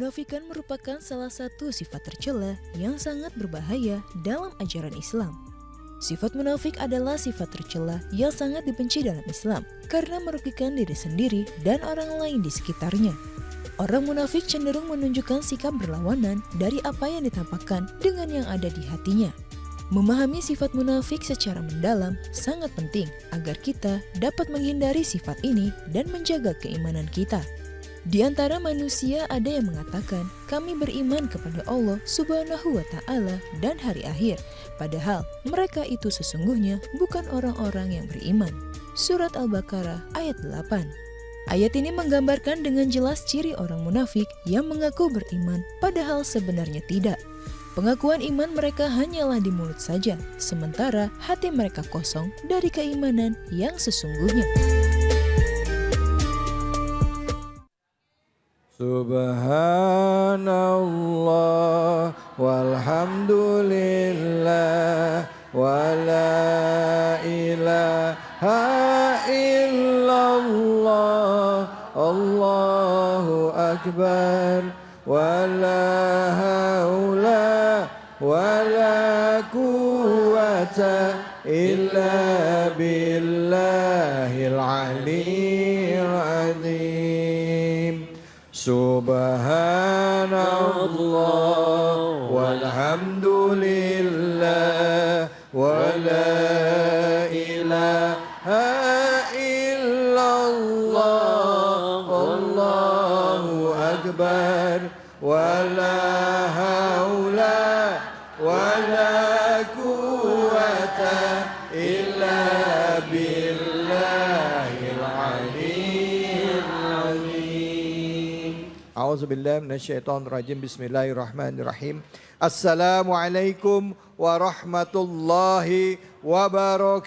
Kemunafikan merupakan salah satu sifat tercela yang sangat berbahaya dalam ajaran Islam. Sifat munafik adalah sifat tercela yang sangat dibenci dalam Islam karena merugikan diri sendiri dan orang lain di sekitarnya. Orang munafik cenderung menunjukkan sikap berlawanan dari apa yang ditampakkan dengan yang ada di hatinya. Memahami sifat munafik secara mendalam sangat penting agar kita dapat menghindari sifat ini dan menjaga keimanan kita. Di antara manusia ada yang mengatakan, kami beriman kepada Allah Subhanahu wa Ta'ala dan hari akhir. Padahal mereka itu sesungguhnya bukan orang-orang yang beriman. Surat Al-Baqarah ayat 8. Ayat ini menggambarkan dengan jelas ciri orang munafik yang mengaku beriman, padahal sebenarnya tidak. Pengakuan iman mereka hanyalah di mulut saja, sementara hati mereka kosong dari keimanan yang sesungguhnya. Subhanallah walhamdulillah wa la ilaha illallah Allahu akbar wa la haula wa la quwwata illa billahil aliyyil azim. Subhanallah walhamdulillah wa la ilaha illallah Allahu akbar wa la haula wa la quwwata illa billahil aliyyil azim. A'udzubillahi minasyaitonirrajim. Bismillahirrahmanirrahim. Assalamualaikum warahmatullahi wabarakatuh.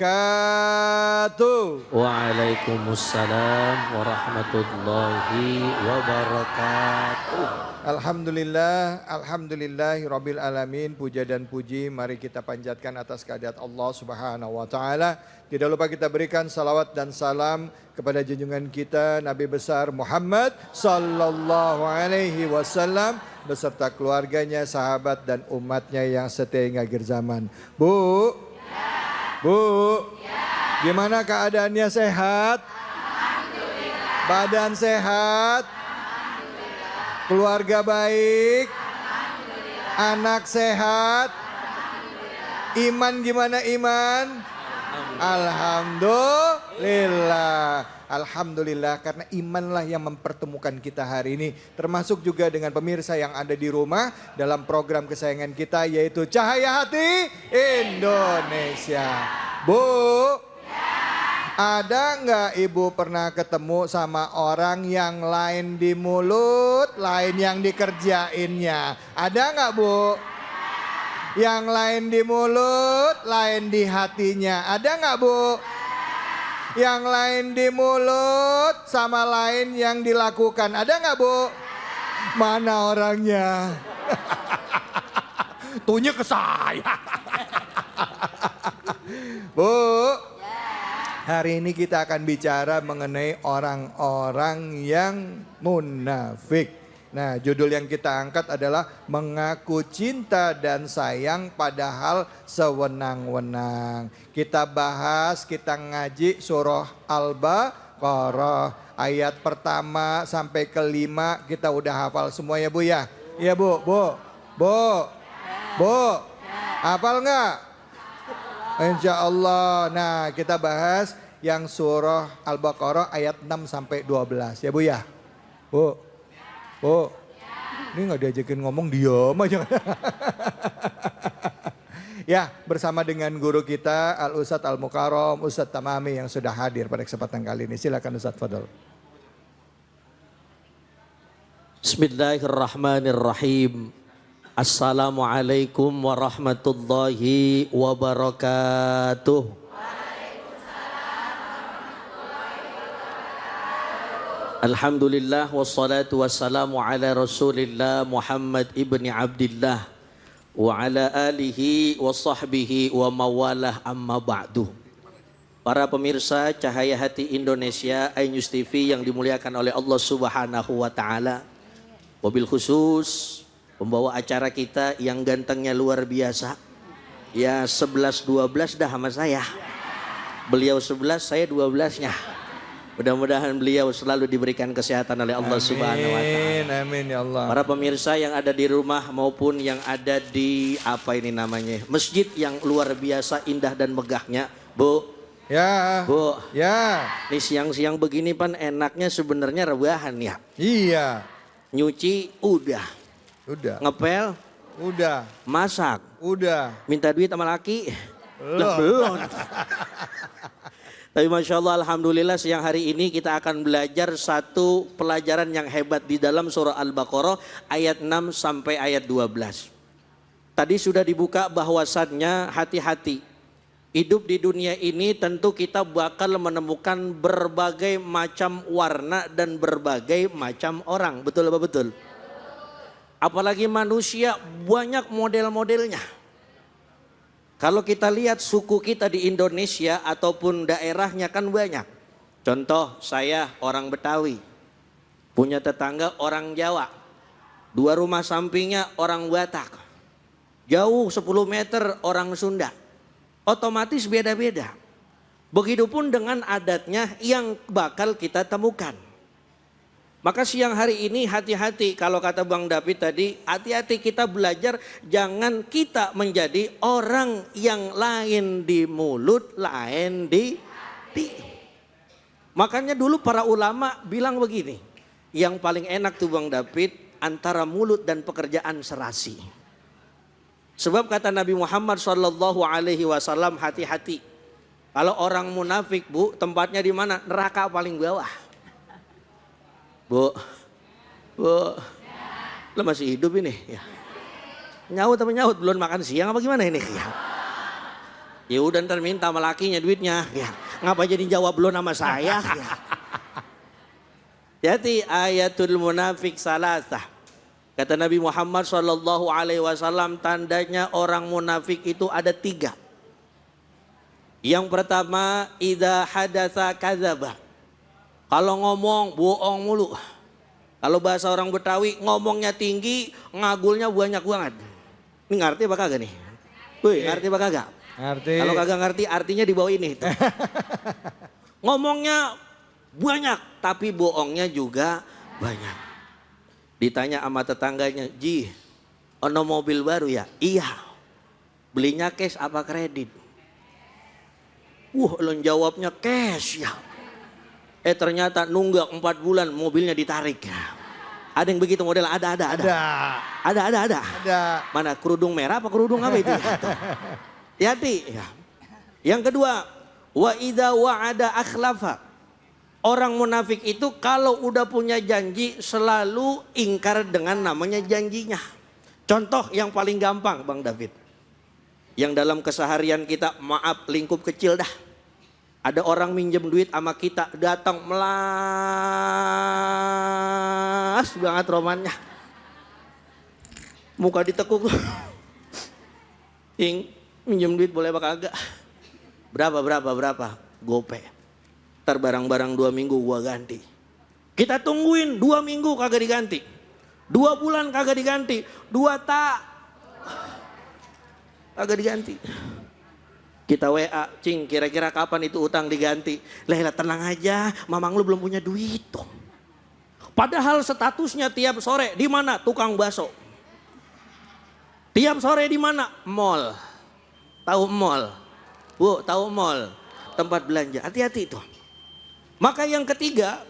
Waalaikumsalam warahmatullahi wabarakatuh. Alhamdulillah, alhamdulillahi rabbil alamin. Puja dan puji mari kita panjatkan atas kehadirat Allah Subhanahu wa Ta'ala. Tidak lupa kita berikan salawat dan salam kepada junjungan kita Nabi besar Muhammad sallallahu alaihi wasallam beserta keluarganya, sahabat dan umatnya yang setia hingga akhir zaman. Bu, Bu, gimana keadaannya, sehat? Alhamdulillah. Badan sehat? Alhamdulillah. Keluarga baik? Alhamdulillah. Anak sehat? Alhamdulillah. Iman gimana iman? Alhamdulillah. Alhamdulillah, karena imanlah yang mempertemukan kita hari ini, termasuk juga dengan pemirsa yang ada di rumah dalam program kesayangan kita yaitu Cahaya Hati Indonesia. Bu, ada nggak ibu pernah ketemu sama orang yang lain di mulut, lain yang dikerjainnya? Ada nggak, Bu? Yang lain di mulut, lain di hatinya. Ada nggak, Bu? Yang lain di mulut sama lain yang dilakukan. Ada nggak, Bu? Mana orangnya? Tuhnya ke saya. Bu, hari ini kita akan bicara mengenai orang-orang yang munafik. Nah, judul yang kita angkat adalah mengaku cinta dan sayang padahal sewenang-wenang. Kita bahas, kita ngaji surah Al-Baqarah ayat pertama sampai kelima kita udah hafal semua ya Bu ya? Iya Bu, Bu, Bu, Bu, hafal nggak? Insya Allah. Nah, kita bahas yang surah Al-Baqarah ayat 6 sampai 12 ya Bu ya? Bu. Bu, ini nggak diajakin ngomong, diam aja. Ya, bersama dengan guru kita Al-Ustadz Al-Mukarram, Ustadz Tamami yang sudah hadir pada kesempatan kali ini. Silakan Ustadz, fadhol. Bismillahirrahmanirrahim. Assalamualaikum warahmatullahi wabarakatuh. Alhamdulillah wassalatu wassalamu ala Rasulillah Muhammad ibni Abdillah wa ala alihi wa sahbihi wa mawalah amma ba'du. Para pemirsa Cahaya Hati Indonesia iNews TV yang dimuliakan oleh Allah Subhanahu wa Ta'ala. Wabil khusus pembawa acara kita yang gantengnya luar biasa. Ya 11-12 dah sama saya. Beliau 11, saya 12-nya. Mudah-mudahan beliau selalu diberikan kesehatan oleh Allah Subhanahu wa taala. Amin ya Allah. Para pemirsa yang ada di rumah maupun yang ada di apa ini namanya? Masjid yang luar biasa indah dan megahnya, Bu. Ya. Bu. Ya. Ini siang-siang begini pan enaknya sebenarnya rebahan ya. Iya. Nyuci udah. Udah. Ngepel Udah. masak. Udah. Minta duit sama laki. Belum. Belum. Tapi Masya Allah, Alhamdulillah siang hari ini kita akan belajar satu pelajaran yang hebat di dalam surah Al-Baqarah ayat 6 sampai ayat 12. Tadi sudah dibuka bahwasannya hati-hati. Hidup di dunia ini tentu kita bakal menemukan berbagai macam warna dan berbagai macam orang. Betul apa betul? Apalagi manusia banyak model-modelnya. Kalau kita lihat suku kita di Indonesia ataupun daerahnya kan banyak. Contoh saya orang Betawi. Punya tetangga orang Jawa. 2 rumah sampingnya orang Batak. Jauh 10 meter orang Sunda. Otomatis beda-beda. Begitupun dengan adatnya yang bakal kita temukan. Maka siang hari ini hati-hati, kalau kata Bang David tadi, hati-hati kita belajar jangan kita menjadi orang yang lain di mulut, lain di hati. Makanya dulu para ulama bilang begini, yang paling enak tuh Bang David antara mulut dan pekerjaan serasi. Sebab kata Nabi Muhammad SAW, hati-hati. Kalau orang munafik Bu, tempatnya di mana? Neraka paling bawah. Bu, lo masih hidup ini? Ya. Nyaut apa nyaut? Belum makan siang apa gimana ini? Ya udah ntar minta sama lakinya duitnya. Ya. Ngapa jadi jawab belum sama saya? Ya. Jadi ayatul munafik salasah. Kata Nabi Muhammad SAW, tandanya orang munafik itu ada 3. Yang pertama, idza hadatsa kadzaba. Kalau ngomong bohong mulu. Kalau bahasa orang Betawi ngomongnya tinggi, ngagulnya banyak banget. Ini ngerti apa kagak nih? Wih, ngerti apa kagak? Ngerti. Kalau kagak ngerti artinya di bawah ini. Ngomongnya banyak tapi bohongnya juga banyak. Ditanya sama tetangganya, "Ji, ono mobil baru ya?" "Iya." "Belinya cash apa kredit?" Lo jawabnya cash ya. Ternyata nunggak 4 bulan mobilnya ditarik. Ada yang begitu model? Ada. Ada. Mana kerudung merah apa kerudung apa itu? Hati-hati. Ya. Yang kedua, wa idza wa'ada akhlafa. Orang munafik itu kalau udah punya janji selalu ingkar dengan namanya janjinya. Contoh yang paling gampang Bang David. Yang dalam keseharian kita, maaf lingkup kecil dah. Ada orang minjem duit sama kita, datang melas banget romannya. Muka ditekuk. Ing, minjem duit boleh apa kagak? Berapa? Gope. Ntar barang-barang 2 minggu gua ganti. Kita tungguin 2 minggu kagak diganti. 2 bulan kagak diganti. 2 tak kagak diganti. Kita WA, "Cing, kira-kira kapan itu utang diganti?" Lah tenang aja, mamang lu belum punya duit tuh. Padahal statusnya tiap sore di mana? Tukang bakso. Tiap sore di mana? Mall. Tahu mall? Bu, tahu mall? Tempat belanja. Hati-hati tuh. Maka yang ketiga,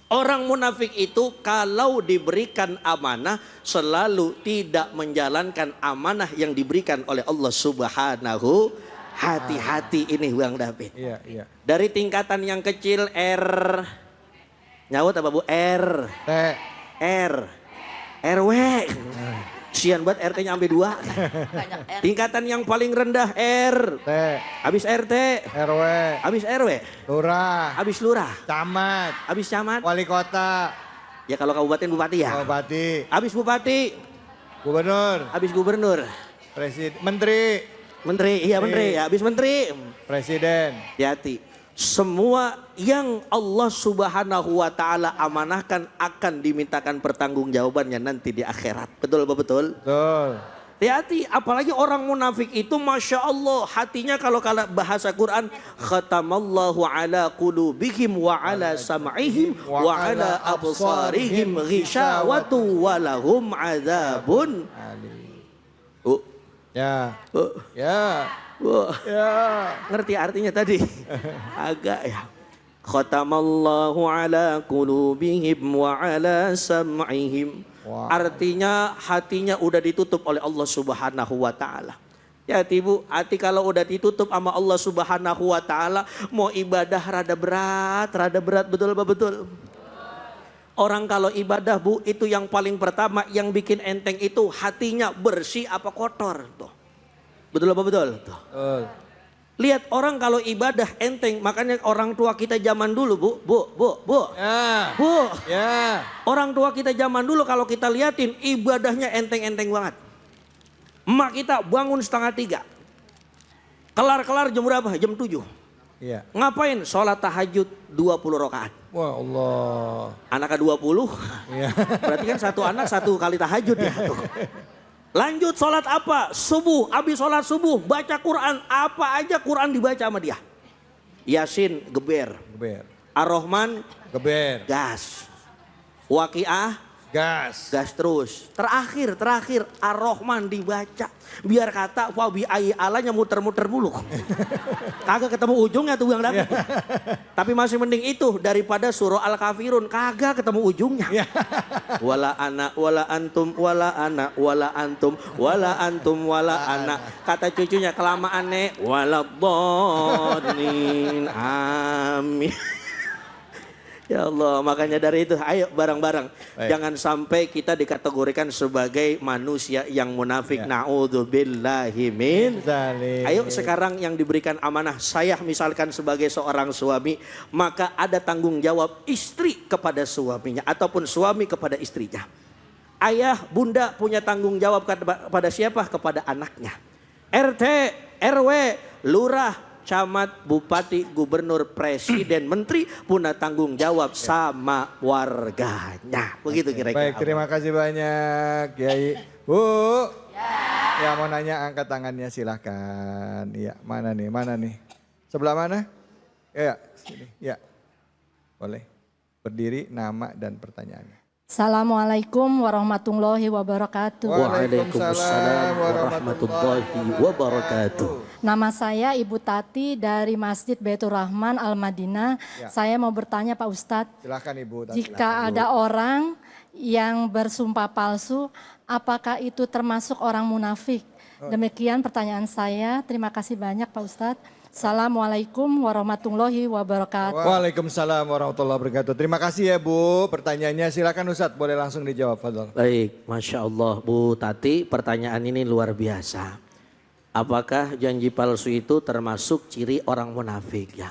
orang munafik itu kalau diberikan amanah selalu tidak menjalankan amanah yang diberikan oleh Allah Subhanahu. Hati-hati ini Bang David. Iya. Dari tingkatan yang kecil R. Nyawut apa Bu? R. T. R. RW. Sian banget RT-nya sampai 2. Tingkatan yang paling rendah R. T. Habis RT. RW. Habis RW. Lurah. Habis lurah. Camat. Habis camat. Wali kota. Ya kalau kabupaten bupati ya. Bupati. Habis bupati. Gubernur. Habis gubernur. Presiden. Menteri. Menteri. Iya menteri. Habis menteri. Presiden. Hati-hati. semua yang Allah Subhanahu wa taala amanahkan akan dimintakan pertanggungjawabannya nanti di akhirat. Betul apa betul? Betul. Hati-hati, apalagi orang munafik itu Masya Allah hatinya kalau bahasa Quran khatamallahu ala qulubihim wa ala sam'ihim wa ala absarihim ghishawatu wa lahum adzabun. Ya. Ya. Ya. Ngerti artinya tadi? Agak ya. Khatamallahu ala qulubihim wa ala sam'ihim. Wow. Artinya hatinya udah ditutup oleh Allah Subhanahu wa taala. Ya Ibu, hati kalau udah ditutup sama Allah Subhanahu wa taala, mau ibadah rada berat, betul apa betul? Orang kalau ibadah Bu, itu yang paling pertama yang bikin enteng itu hatinya bersih apa kotor tuh. Betul apa betul? Tuh. Lihat orang kalau ibadah enteng, makanya orang tua kita zaman dulu Bu. Ya. Bu. Ya. Orang tua kita zaman dulu kalau kita liatin ibadahnya enteng-enteng banget. Emak kita bangun 2:30. Kelar jam berapa? Jam 7. Iya. Ngapain? Sholat tahajud 20 rakaat. Wah Allah. Anaknya 20. Iya. Berarti kan satu anak 1 kali tahajud ya. Tuh. Lanjut sholat apa? Subuh, habis sholat subuh baca Quran. Apa aja Quran dibaca sama dia. Yasin geber. Ar-Rahman geber. Gas. Waqiah gas terus. Terakhir Ar-Rahman dibaca. Biar kata wa bi ayyi alanya muter-muter mulu. Kagak ketemu ujungnya tuh yang dapat. Tapi masih mending itu daripada surah Al-Kafirun, kagak ketemu ujungnya. Wala ana wala antum wala ana wala antum wala antum wala ana. Kata cucunya kelamaan nek wala dhalin. Amin. Ya Allah, makanya dari itu ayo bareng-bareng. Jangan sampai kita dikategorikan sebagai manusia yang munafik. Na'udzubillahi min dzalik. Ayo sekarang yang diberikan amanah, saya misalkan sebagai seorang suami, maka ada tanggung jawab istri kepada suaminya ataupun suami kepada istrinya. Ayah, bunda punya tanggung jawab kepada siapa? Kepada anaknya. RT, RW, lurah, camat, bupati, gubernur, presiden, menteri punya tanggung jawab sama warganya. Begitu kira-kira. Baik, terima kasih banyak Kiai. Bu. Ya mau nanya angkat tangannya silahkan. Iya, mana nih? Sebelah mana? Ya, sini. Ya. Boleh. Berdiri, nama dan pertanyaannya. Assalamualaikum warahmatullahi wabarakatuh. Waalaikumsalam warahmatullahi wabarakatuh. Nama saya Ibu Tati dari Masjid Baitur Rahman Al-Madinah. Ya. Saya mau bertanya Pak Ustadz. Silakan Ibu Tati. Jika ada orang yang bersumpah palsu, apakah itu termasuk orang munafik? Demikian pertanyaan saya. Terima kasih banyak Pak Ustadz. Assalamualaikum warahmatullahi wabarakatuh. Waalaikumsalam warahmatullahi wabarakatuh. Terima kasih ya Bu. Pertanyaannya silakan Ustadz, boleh langsung dijawab. Fadol. Baik, Masya Allah Bu Tati, pertanyaan ini luar biasa. Apakah janji palsu itu termasuk ciri orang munafik ya?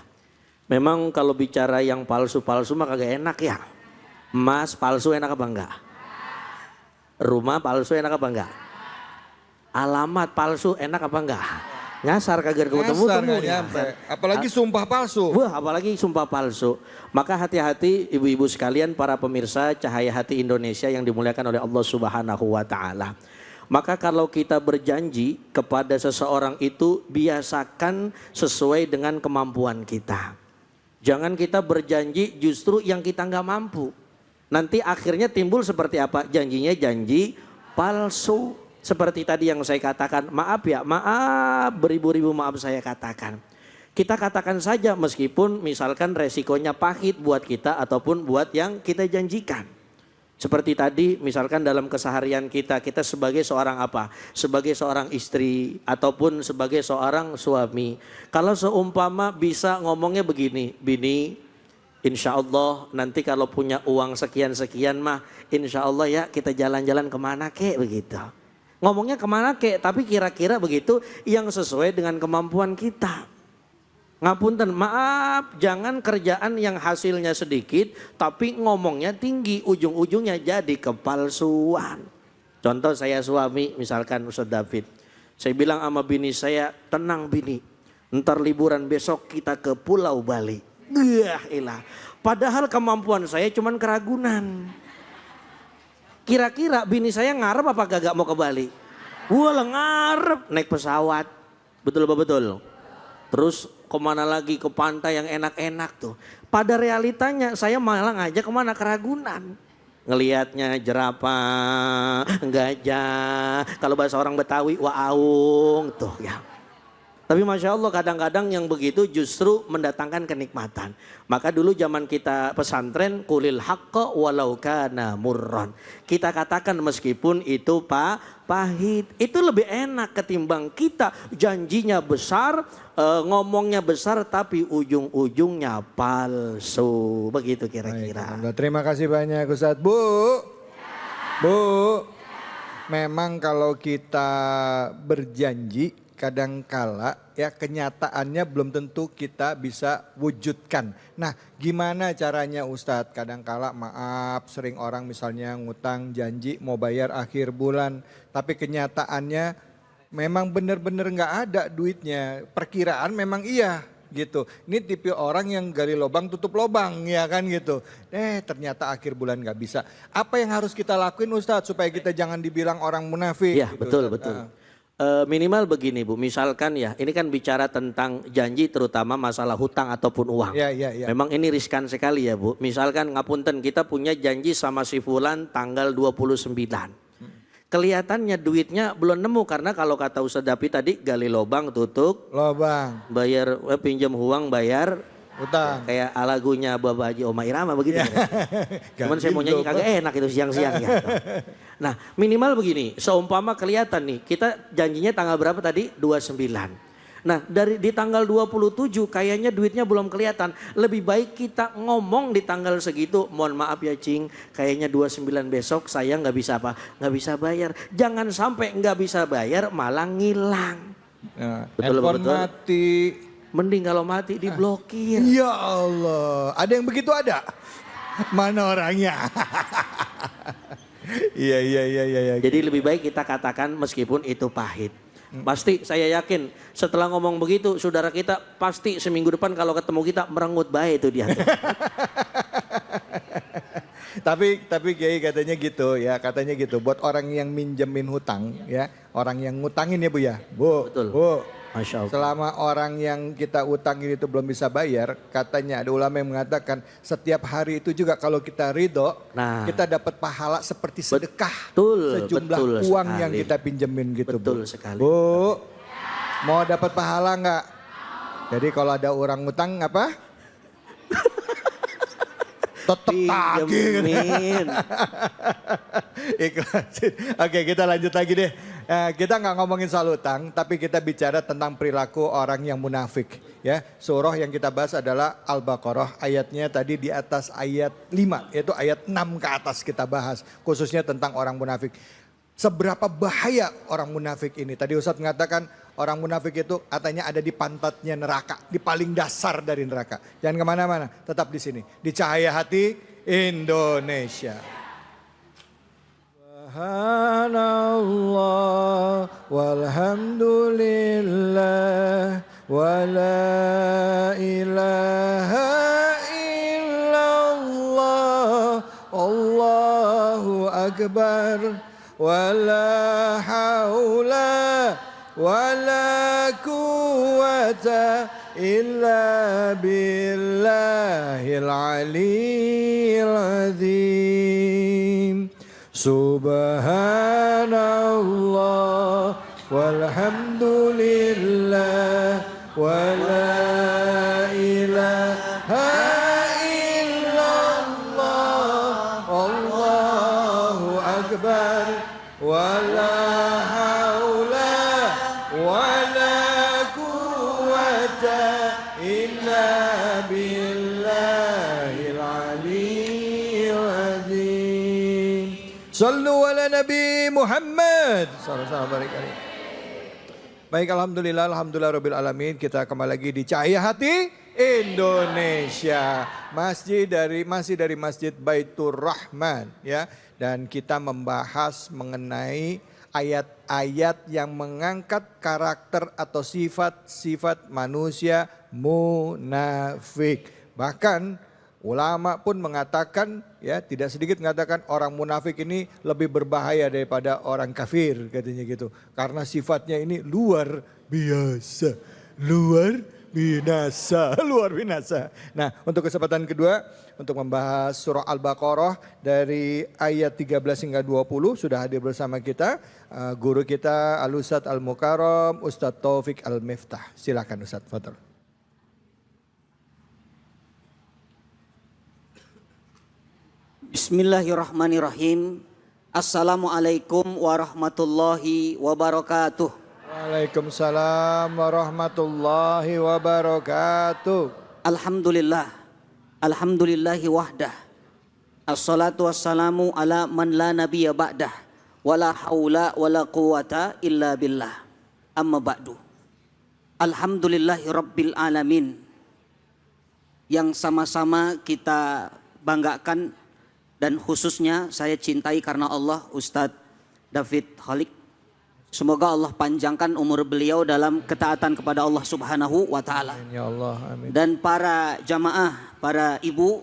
Memang kalau bicara yang palsu-palsu mah kagak enak ya. Emas palsu enak apa enggak? Rumah palsu enak apa enggak? Alamat palsu enak apa enggak? Nyasar kagak ketemu ya. Apalagi sumpah palsu. Wah, apalagi sumpah palsu. Maka hati-hati ibu-ibu sekalian, para pemirsa Cahaya Hati Indonesia yang dimuliakan oleh Allah Subhanahu wa taala. Maka kalau kita berjanji kepada seseorang itu biasakan sesuai dengan kemampuan kita. Jangan kita berjanji justru yang kita nggak mampu. Nanti akhirnya timbul seperti apa? Janjinya janji palsu. Seperti tadi yang saya katakan, maaf ya, maaf, beribu-ribu maaf saya katakan. Kita katakan saja meskipun misalkan resikonya pahit buat kita ataupun buat yang kita janjikan. Seperti tadi misalkan dalam keseharian kita sebagai seorang apa? Sebagai seorang istri ataupun sebagai seorang suami. Kalau seumpama bisa ngomongnya begini, Bini, insya Allah nanti kalau punya uang sekian-sekian mah insya Allah ya kita jalan-jalan kemana kek begitu. Ngomongnya kemana kek, tapi kira-kira begitu yang sesuai dengan kemampuan kita. Ngapunten, maaf, jangan kerjaan yang hasilnya sedikit tapi ngomongnya tinggi, ujung-ujungnya jadi kepalsuan. Contoh saya suami, misalkan Ustaz David. Saya bilang sama bini saya, tenang bini, Ntar liburan besok kita ke Pulau Bali. Ilah. Padahal kemampuan saya cuman ke Ragunan. Kira-kira bini saya ngarep apa gak mau ke Bali? Wah ngarep naik pesawat. Betul apa betul? Terus kemana lagi, ke pantai yang enak-enak tuh. Pada realitanya saya malah ngajak kemana, ke Ragunan. Ngelihatnya jerapah, gajah, kalau bahasa orang Betawi waung tuh ya. Tapi Masya Allah kadang-kadang yang begitu justru mendatangkan kenikmatan. Maka dulu zaman kita pesantren, kulil haqqa walau kana murran. Kita katakan meskipun itu pahit. Itu lebih enak ketimbang kita janjinya besar, ngomongnya besar tapi ujung-ujungnya palsu. Begitu kira-kira. Terima kasih banyak Ustadz. Bu, memang kalau kita berjanji kadangkala ya kenyataannya belum tentu kita bisa wujudkan. Nah gimana caranya Ustadz? Kadangkala maaf sering orang misalnya ngutang janji mau bayar akhir bulan. Tapi kenyataannya memang benar-benar nggak ada duitnya. Perkiraan memang iya gitu. Ini tipe orang yang gali lubang tutup lubang ya kan gitu. Ternyata akhir bulan nggak bisa. Apa yang harus kita lakuin Ustadz supaya kita jangan dibilang orang munafik? Iya gitu, betul Ustadz. betul. Minimal begini Bu, misalkan ya ini kan bicara tentang janji terutama masalah hutang ataupun uang. Ya. Memang ini riskan sekali ya Bu. Misalkan ngapunten kita punya janji sama si Fulan tanggal 29. Kelihatannya duitnya belum nemu karena kalau kata Ustadz Dapi tadi gali lobang tutup. Lobang. Bayar pinjam uang bayar. Utang. Kayak lagunya Bapak Haji Oma Irama begitu. Ya. Cuman saya mau nyanyi kagak enak itu siang-siang ya. Nah minimal begini, seumpama kelihatan nih kita janjinya tanggal berapa tadi? 29. Nah di tanggal 27 kayaknya duitnya belum kelihatan. Lebih baik kita ngomong di tanggal segitu, mohon maaf ya Cing, kayaknya 29 besok saya nggak bisa nggak bisa bayar. Jangan sampai nggak bisa bayar malah ngilang. Nah, betul betul. Mati. Mending kalau mati diblokir. Ya Allah, ada yang begitu ada? Mana orangnya? Iya. Jadi lebih baik kita katakan meskipun itu pahit. Pasti saya yakin setelah ngomong begitu saudara kita pasti seminggu depan kalau ketemu kita merengut baik itu dia. Tapi Kiai katanya gitu buat orang yang minjemin hutang ya, orang yang ngutangin ya Bu ya. Bu, betul. Bu. Masya Allah. Selama orang yang kita utangin itu belum bisa bayar, katanya ada ulama yang mengatakan setiap hari itu juga kalau kita ridho, kita dapat pahala seperti sedekah. Sejumlah uang sekali yang kita pinjemin gitu. Betul Bu. sekali. Bu, mau dapat pahala nggak? Jadi kalau ada orang utang apa? Tetap tagih. Ikhlasin. Oke kita lanjut lagi deh. Kita nggak ngomongin soal utang, tapi kita bicara tentang perilaku orang yang munafik. Ya, surah yang kita bahas adalah Al-Baqarah, ayatnya tadi di atas ayat 5, yaitu ayat 6 ke atas kita bahas, khususnya tentang orang munafik. Seberapa bahaya orang munafik ini? Tadi Ustadz mengatakan orang munafik itu katanya ada di pantatnya neraka, di paling dasar dari neraka. Jangan kemana-mana, tetap di sini, di Cahaya Hati Indonesia. Subhanallah walhamdulillah wa la ilaha illallah Allahu akbar wa la hawla wa la quwwata illa billahil aliyyil azim. Subhanallah walhamdulillah wa la ilaha illallah Allahu akbar wa la hawla wa la quwwata illa billahil aliyyil azim. Sallu ala Nabi Muhammad. Baik, alhamdulillah rabbil alamin. Kita kembali lagi di Cahaya Hati Indonesia. Masih dari Masjid Baitur Rahman ya. Dan kita membahas mengenai ayat-ayat yang mengangkat karakter atau sifat-sifat manusia munafik. Bahkan ulama pun mengatakan, ya tidak sedikit mengatakan orang munafik ini lebih berbahaya daripada orang kafir katanya gitu. Karena sifatnya ini luar biasa, luar binasa, luar binasa. Nah, untuk kesempatan kedua untuk membahas surah Al-Baqarah dari ayat 13 hingga 20 sudah hadir bersama kita guru kita Al-Ustadz Al-Mukarram Ustadz Taufik Al-Miftah. Silakan Ustadz, fadhal. Bismillahirrahmanirrahim. Assalamualaikum warahmatullahi wabarakatuh. Waalaikumsalam warahmatullahi wabarakatuh. Alhamdulillah. Alhamdulillahi wahdah. Assalatu wassalamu ala man la nabiyya ba'dah. Wala haula wala quwata illa billah. Amma ba'du. Alhamdulillahi rabbil alamin. Yang sama-sama kita banggakan dan khususnya saya cintai karena Allah, Ustadz David Khalik. Semoga Allah panjangkan umur beliau dalam ketaatan kepada Allah Subhanahu wa Ta'ala. Ya Allah, amin. Dan para jamaah, para ibu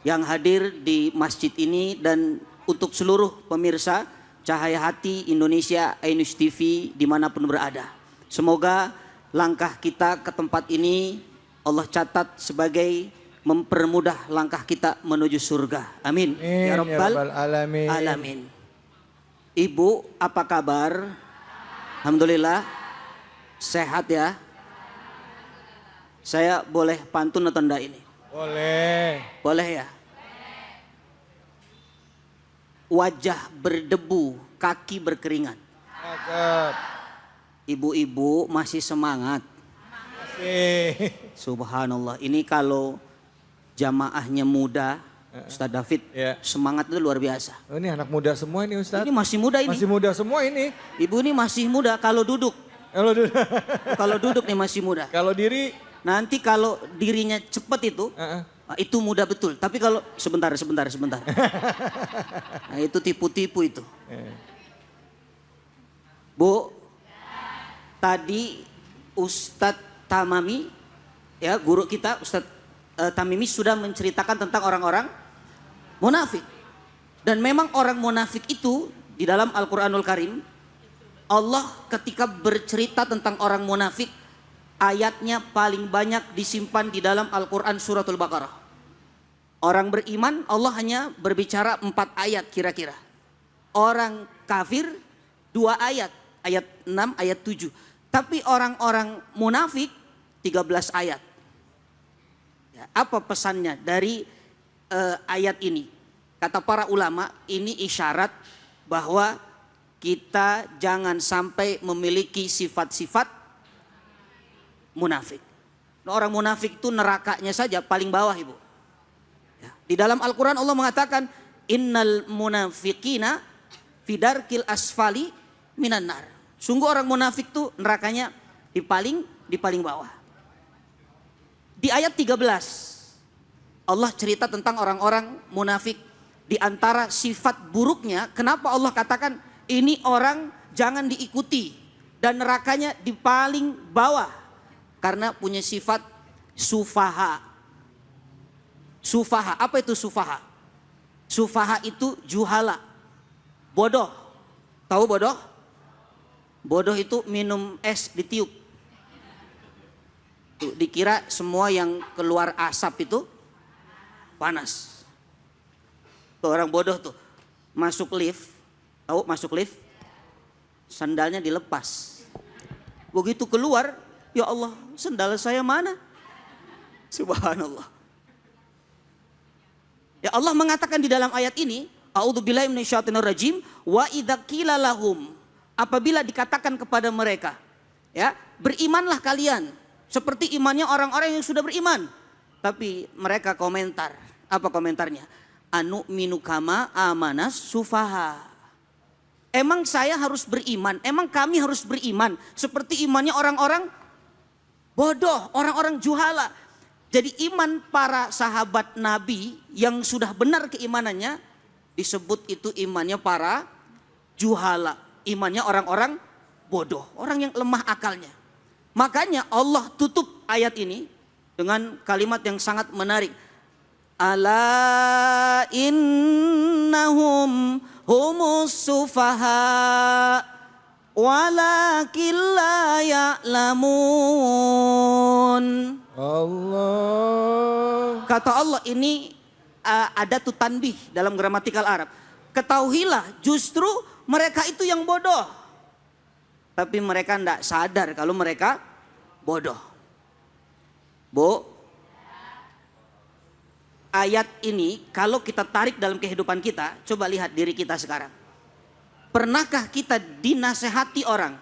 yang hadir di masjid ini dan untuk seluruh pemirsa Cahaya Hati Indonesia, Ainus TV dimanapun berada. Semoga langkah kita ke tempat ini Allah catat sebagai mempermudah langkah kita menuju surga. Amin. Ya Rabbal alamin. Alamin. Ibu, apa kabar? Alhamdulillah. Sehat ya? Saya boleh pantun atau enggak ini? Boleh. Boleh ya? Wajah berdebu, kaki berkeringat. Cakep. Ibu-ibu masih semangat. Masih. Subhanallah. Ini kalau jamaahnya muda, Ustadz David, Ya. semangat itu luar biasa. Oh, ini anak muda semua ini Ustadz. Ini masih muda ini. Masih muda semua ini. Ibu ini masih muda kalau duduk. Kalau dulu. Kalau duduk nih masih muda. Kalau diri. Nanti kalau dirinya cepet itu, itu muda betul. Tapi kalau sebentar. Nah, itu tipu-tipu itu. Bu, tadi Ustadz Tamami, ya guru kita Ustadz Tamimi sudah menceritakan tentang orang-orang munafik. Dan memang orang munafik itu di dalam Al-Quranul Karim, Allah ketika bercerita tentang orang munafik, ayatnya paling banyak disimpan di dalam Al-Quran suratul Baqarah. Orang beriman Allah hanya berbicara 4 ayat kira-kira. Orang kafir 2 ayat, ayat 6, ayat 7. Tapi orang-orang munafik 13 ayat. Ya, apa pesannya dari ayat ini? Kata para ulama, ini isyarat bahwa kita jangan sampai memiliki sifat-sifat munafik. Nah, orang munafik itu nerakanya saja paling bawah, Ibu. Ya, di dalam Al-Quran Allah mengatakan, innal munafiqina fidarkil asfali minan nar. Sungguh orang munafik itu nerakanya di paling bawah. Di ayat 13 Allah cerita tentang orang-orang munafik. Di antara sifat buruknya, kenapa Allah katakan ini orang jangan diikuti dan nerakanya di paling bawah? Karena punya sifat sufaha. Sufaha, apa itu sufaha? Sufaha itu juhala, bodoh. Tahu bodoh? Bodoh itu minum es ditiup. Tuh, dikira semua yang keluar asap itu panas. Tuh, orang bodoh tuh masuk lift, tahu masuk lift, sandalnya dilepas. Begitu keluar, ya Allah, sandal saya mana? Subhanallah. Ya Allah mengatakan di dalam ayat ini, a'udzubillahi minasyaitonirrajim, wa idza qila lahum, apabila dikatakan kepada mereka, ya, berimanlah kalian seperti imannya orang-orang yang sudah beriman. Tapi mereka komentar, apa komentarnya? Anu minu kama amanas sufaha. Emang saya harus beriman, emang kami harus beriman seperti imannya orang-orang bodoh, orang-orang juhala. Jadi iman para sahabat Nabi yang sudah benar keimanannya disebut itu imannya para juhala. imannya orang-orang bodoh, orang yang lemah akalnya. Makanya Allah tutup ayat ini dengan kalimat yang sangat menarik. Ala innahum humus sufaha walakin la ya'lamun. Allah. Kata Allah ini ada tuh tanbih dalam gramatikal Arab. Ketahuilah justru mereka itu yang bodoh. Tapi mereka tidak sadar kalau mereka bodoh. Bu, ayat ini kalau kita tarik dalam kehidupan kita, coba lihat diri kita sekarang. Pernahkah kita dinasehati orang,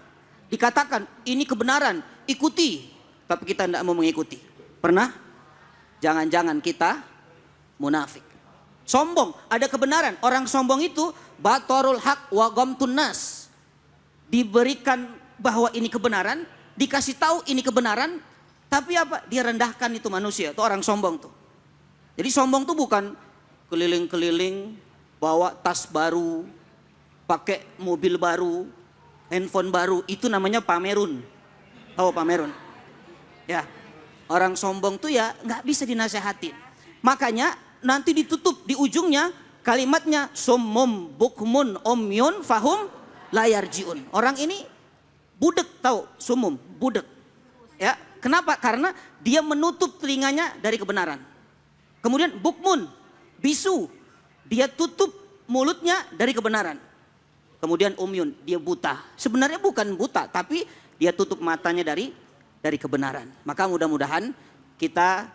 dikatakan ini kebenaran, ikuti, tapi kita tidak mau mengikuti? Pernah? Jangan-jangan kita munafik. Sombong, ada kebenaran. Orang sombong itu batorul haq wa ghamtun nas. Diberikan bahwa ini kebenaran, dikasih tahu ini kebenaran, tapi apa? Dia rendahkan itu manusia, itu orang sombong tuh. Jadi sombong tuh bukan keliling-keliling, bawa tas baru, pakai mobil baru, handphone baru, itu namanya pamerun. Tahu pamerun? Ya, orang sombong tuh ya nggak bisa dinasehatin. Makanya nanti ditutup di ujungnya kalimatnya summum bukmun umyun fahum layar jiun. Orang ini budek, tahu sumum, budek. Ya, kenapa? Karena dia menutup telinganya dari kebenaran. Kemudian bukmun, bisu, dia tutup mulutnya dari kebenaran. Kemudian umyun, dia buta. Sebenarnya bukan buta, tapi dia tutup matanya dari kebenaran. Maka mudah-mudahan kita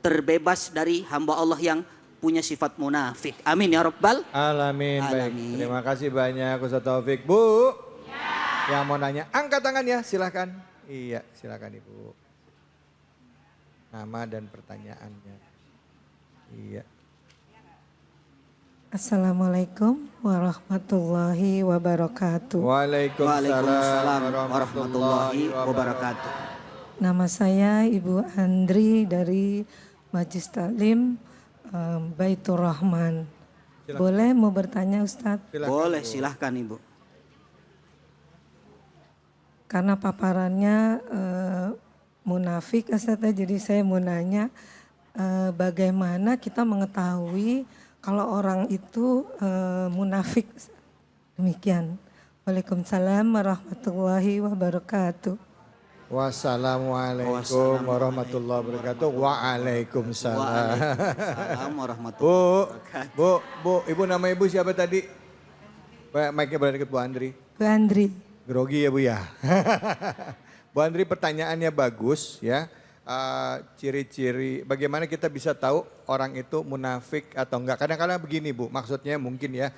terbebas dari hamba Allah yang punya sifat munafik. Amin ya Rabbal Alamin. Baik, Alamin. terima kasih banyak Ustaz Taufik. Bu, yang mau nanya angkat tangan ya, silahkan. Iya, silakan Ibu. Nama dan pertanyaannya. Iya. Assalamualaikum warahmatullahi wabarakatuh. Waalaikumsalam warahmatullahi wabarakatuh. Nama saya Ibu Andri dari Majlis Taklim Baitur Rahman. Boleh mau bertanya Ustadz? Boleh, silahkan Ibu. Karena paparannya munafik Ustadz, jadi saya mau nanya bagaimana kita mengetahui kalau orang itu munafik. Demikian. Waalaikumsalam warahmatullahi wabarakatuh. Wassalamualaikum warahmatullahi wabarakatuh. Waalaikumsalam. Waalaikumsalam warahmatullahi wabarakatuh. Bu, Ibu nama Ibu siapa tadi? Mic-nya boleh deket Bu Andri. Bu Andri. Grogi ya Bu ya. Bu Andri pertanyaannya bagus ya. Ciri-ciri bagaimana kita bisa tahu orang itu munafik atau enggak. Kadang-kadang begini Bu, maksudnya mungkin ya.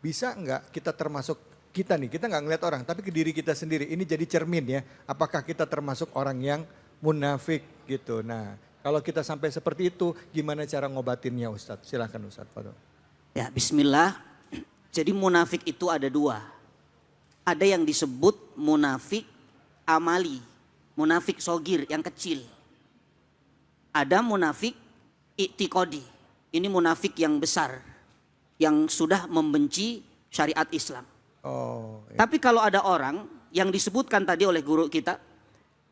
Bisa enggak kita termasuk kita nih, kita nggak ngeliat orang, tapi ke diri kita sendiri. Ini jadi cermin ya, apakah kita termasuk orang yang munafik gitu. Nah, kalau kita sampai seperti itu, gimana cara ngobatinnya Ustadz? Silahkan Ustadz Fadol. Ya, bismillah. Jadi munafik itu ada dua. Ada yang disebut munafik amali, munafik sogir yang kecil. Ada munafik i'tiqadi, ini munafik yang besar, yang sudah membenci syariat Islam. Oh, iya. Tapi kalau ada orang yang disebutkan tadi oleh guru kita,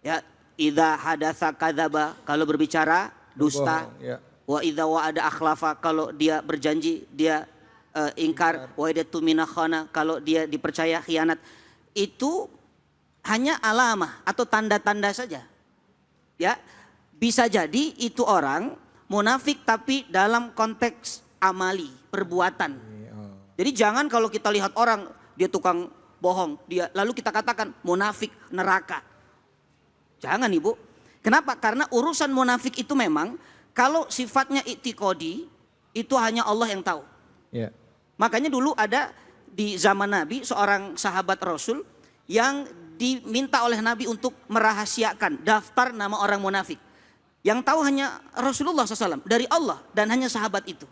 ya, idza hadatsa kadzaba, kalau berbicara dusta, Bohong, ya. wa idza wa'ada akhlafa, kalau dia berjanji dia ingkar, wa idza tumina khana, kalau dia dipercaya khianat. Itu hanya alamah atau tanda-tanda saja. Ya, bisa jadi itu orang munafik tapi dalam konteks amali, perbuatan. Jadi jangan kalau kita lihat orang dia tukang bohong, dia lalu kita katakan munafik neraka. Jangan Ibu. Kenapa? Karena urusan munafik itu memang kalau sifatnya i'tiqadi itu hanya Allah yang tahu. Ya. Makanya dulu ada di zaman Nabi seorang sahabat Rasul yang diminta oleh Nabi untuk merahasiakan daftar nama orang munafik. Yang tahu hanya Rasulullah SAW dari Allah dan hanya sahabat itu.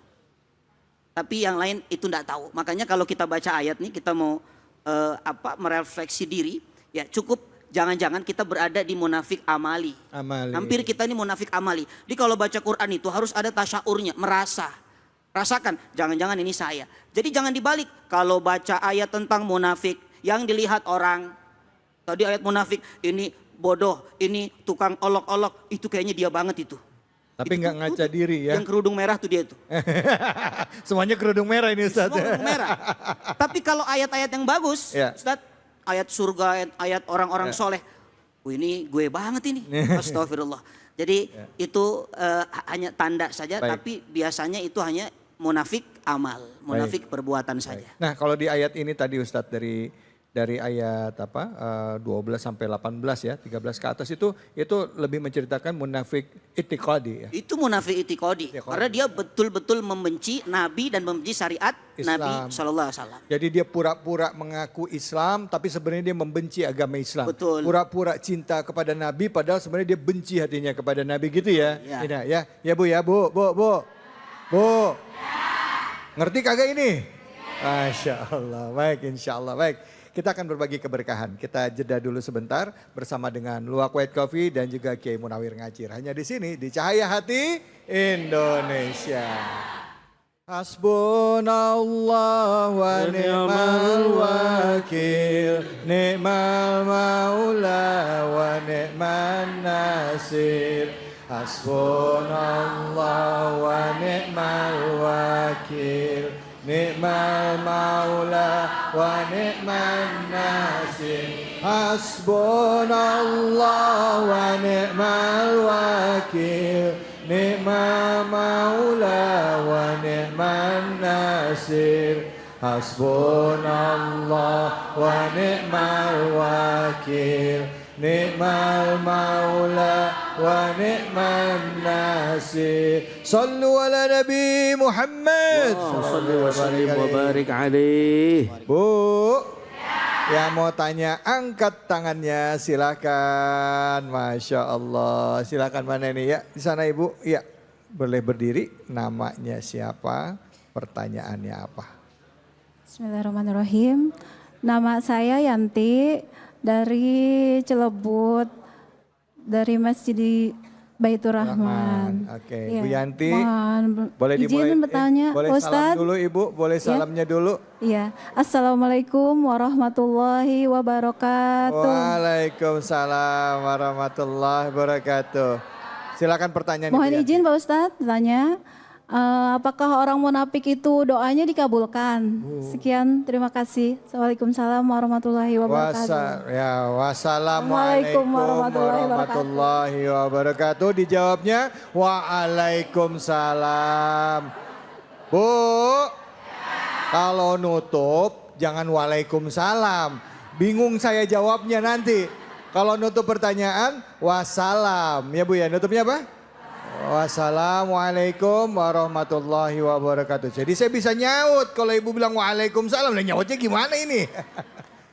Tapi yang lain itu tidak tahu. Makanya kalau kita baca ayat nih, kita mau merefleksi diri, ya cukup jangan-jangan kita berada di munafik amali. Hampir kita ini munafik amali. Jadi kalau baca Quran itu harus ada tasyaurnya, rasakan, jangan-jangan ini saya. Jadi jangan dibalik. Kalau baca ayat tentang munafik yang dilihat orang. Tadi ayat munafik, ini bodoh, ini tukang olok-olok, itu kayaknya dia banget itu. Tapi Itu nggak ngaca diri ya. Yang kerudung merah tuh dia itu. Semuanya kerudung merah ini Ustaz. Semua kerudung merah. Tapi kalau ayat-ayat yang bagus, Ya. Ustaz, ayat surga, ayat orang-orang soleh, ini gue banget ini. Astagfirullah. Jadi itu hanya tanda saja, Baik. tapi biasanya itu hanya munafik amal, munafik perbuatan saja. Nah kalau di ayat ini tadi Ustadz dari ayat 12 sampai 18 ya, 13 ke atas itu lebih menceritakan munafik itikadi ya. Itu munafik itikadi, karena dia betul-betul membenci Nabi dan membenci syariat Islam. Nabi Shallallahu Alaihi Wasallam. Jadi dia pura-pura mengaku Islam tapi sebenarnya dia membenci agama Islam. Betul. Pura-pura cinta kepada Nabi padahal sebenarnya dia benci hatinya kepada Nabi gitu ya. Ya. Ini, ya Bu ya Bu. Ngerti kagak ini? Masya Allah, baik insya Allah, baik. Kita akan berbagi keberkahan. Kita jeda dulu sebentar bersama dengan Luwak White Coffee dan juga Kiai Munawir Ngacir. Hanya di sini di Cahaya Hati Indonesia. Hasbunallah wa ni'mal wakil, ni'mal maula wa ni'man nasir. Hasbunallah wa ni'mal wakil, ni'mal maula wa ni'man nasir. Hasbunallah wa ni'mal wakil, ni'mal maula wa ni'man nasir. Hasbunallah wa ni'mal wakil, ni'mal maula wa ni'man nasir. Sallu ala Nabi Muhammad. Sallu wa sallim wa barik alaih. Bu, yang mau tanya angkat tangannya silakan. Masya Allah, silakan mana ini ya? Di sana Ibu, ya boleh berdiri. Namanya siapa? Pertanyaannya apa? Bismillahirrahmanirrahim. Nama saya Yanti dari Cilebut, dari Masjid Baitur Rahman. Oke, Ya, Bu Yanti, mohon boleh dimulai. izin bertanya, boleh Pak salam Ustadz? dulu Ibu, boleh salamnya dulu. Iya, Assalamualaikum warahmatullahi wabarakatuh. Waalaikumsalam warahmatullahi wabarakatuh. Silakan pertanyaan Mohon Ibu Yanti. izin Pak Ustadz tanya, apakah orang munafik itu doanya dikabulkan? Sekian, terima kasih. Assalamualaikum warahmatullahi wabarakatuh. Wassalamualaikum warahmatullahi wabarakatuh. Dijawabnya waalaikumsalam. Bu, kalau nutup jangan waalaikumsalam. Bingung saya jawabnya nanti. Kalau nutup pertanyaan wassalam. Ya Bu ya, nutupnya apa? Wassalamualaikum warahmatullahi wabarakatuh. Jadi saya bisa nyaut kalau Ibu bilang waalaikumsalam. Nah nyautnya gimana ini?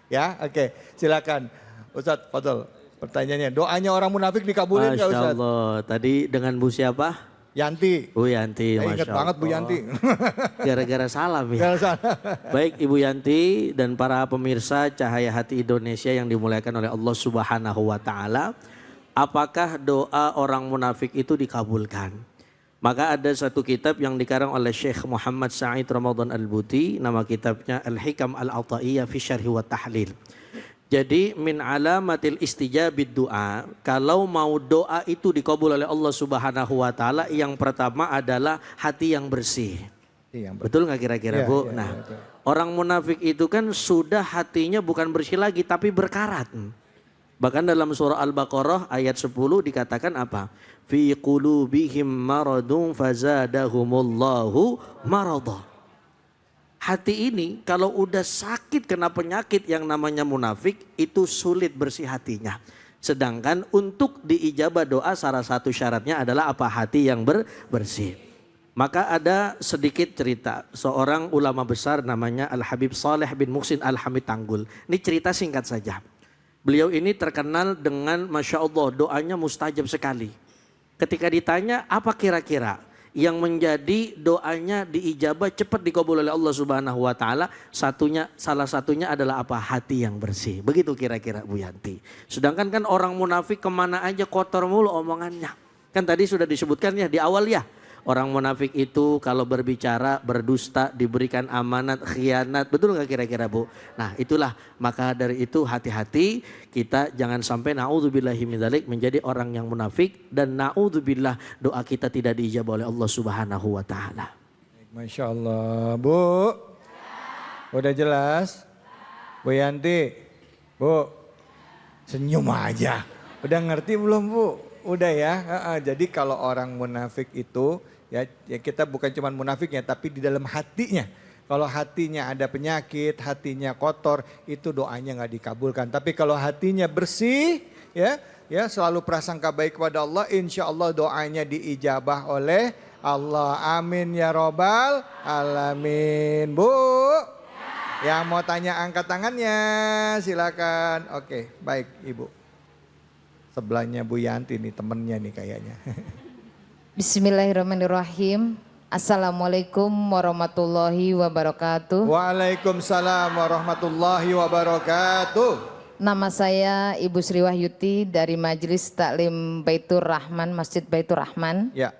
Ya oke, silakan Ustadz Fadol. Pertanyaannya, doanya orang munafik dikabulin nggak Masya Ustadz? Allah. Tadi dengan Bu siapa? Yanti. Bu Yanti. Saya Masya ingat banget Bu Allah. Yanti. Gara-gara salam ya. Jangan salah. Baik Ibu Yanti dan para pemirsa Cahaya Hati Indonesia yang dimuliakan oleh Allah Subhanahu wa taala, apakah doa orang munafik itu dikabulkan? Maka ada satu kitab yang dikarang oleh Syekh Muhammad Sa'id Ramadan Al-Buti, nama kitabnya Al-Hikam Al-Ataiyah fi Syarhi wa Tahlil. Jadi min alamatil istijabid doa, kalau mau doa itu dikabul oleh Allah Subhanahu wa taala, yang pertama adalah hati yang bersih. Iya, Betul nggak kira-kira Iya, Bu? iya, Nah, betul. orang munafik itu kan sudah hatinya bukan bersih lagi tapi berkarat. Bahkan dalam surah Al-Baqarah ayat 10 dikatakan apa? Fi qulubihim maradun fazadahumullahu marada. Hati ini kalau udah sakit kena penyakit yang namanya munafik itu sulit bersih hatinya. Sedangkan untuk diijabah doa salah satu syaratnya adalah apa? Hati yang bersih. Maka ada sedikit cerita seorang ulama besar namanya Al-Habib Saleh bin Muhsin Al-Hamid Tanggul. Ini cerita singkat saja. Beliau ini terkenal dengan Masya Allah doanya mustajab sekali. Ketika ditanya apa kira-kira yang menjadi doanya diijabah cepat dikabul oleh Allah Subhanahu wa taala, salah satunya adalah apa? Hati yang bersih. Begitu kira-kira Bu Yanti. Sedangkan kan orang munafik kemana aja kotor mulu omongannya. Kan tadi sudah disebutkan ya di awal ya. Orang munafik itu kalau berbicara berdusta, diberikan amanat, khianat. Betul nggak kira-kira Bu? Nah itulah, maka dari itu hati-hati kita jangan sampai na'udzubillahi min dzalik menjadi orang yang munafik. Dan na'udzubillah doa kita tidak diijabah oleh Allah Subhanahu wa ta'ala. Masya Allah. Bu, udah jelas? Bu Yanti, Bu, senyum aja. Udah ngerti belum Bu? Udah ya. Jadi kalau orang munafik itu ya kita bukan cuma munafiknya tapi di dalam hatinya. Kalau hatinya ada penyakit, hatinya kotor, itu doanya nggak dikabulkan. Tapi kalau hatinya bersih, ya selalu prasangka baik kepada Allah, insya Allah doanya diijabah oleh Allah. Amin ya robbal alamin. Bu, yang mau tanya angkat tangannya, silakan. Oke, baik Ibu. Sebelahnya Bu Yanti nih, temennya nih kayaknya. Bismillahirrahmanirrahim. Assalamualaikum warahmatullahi wabarakatuh. Waalaikumsalam warahmatullahi wabarakatuh. Nama saya Ibu Sri Wahyuti dari Majelis Taklim Baitur Rahman, Masjid Baitur Rahman. Ya.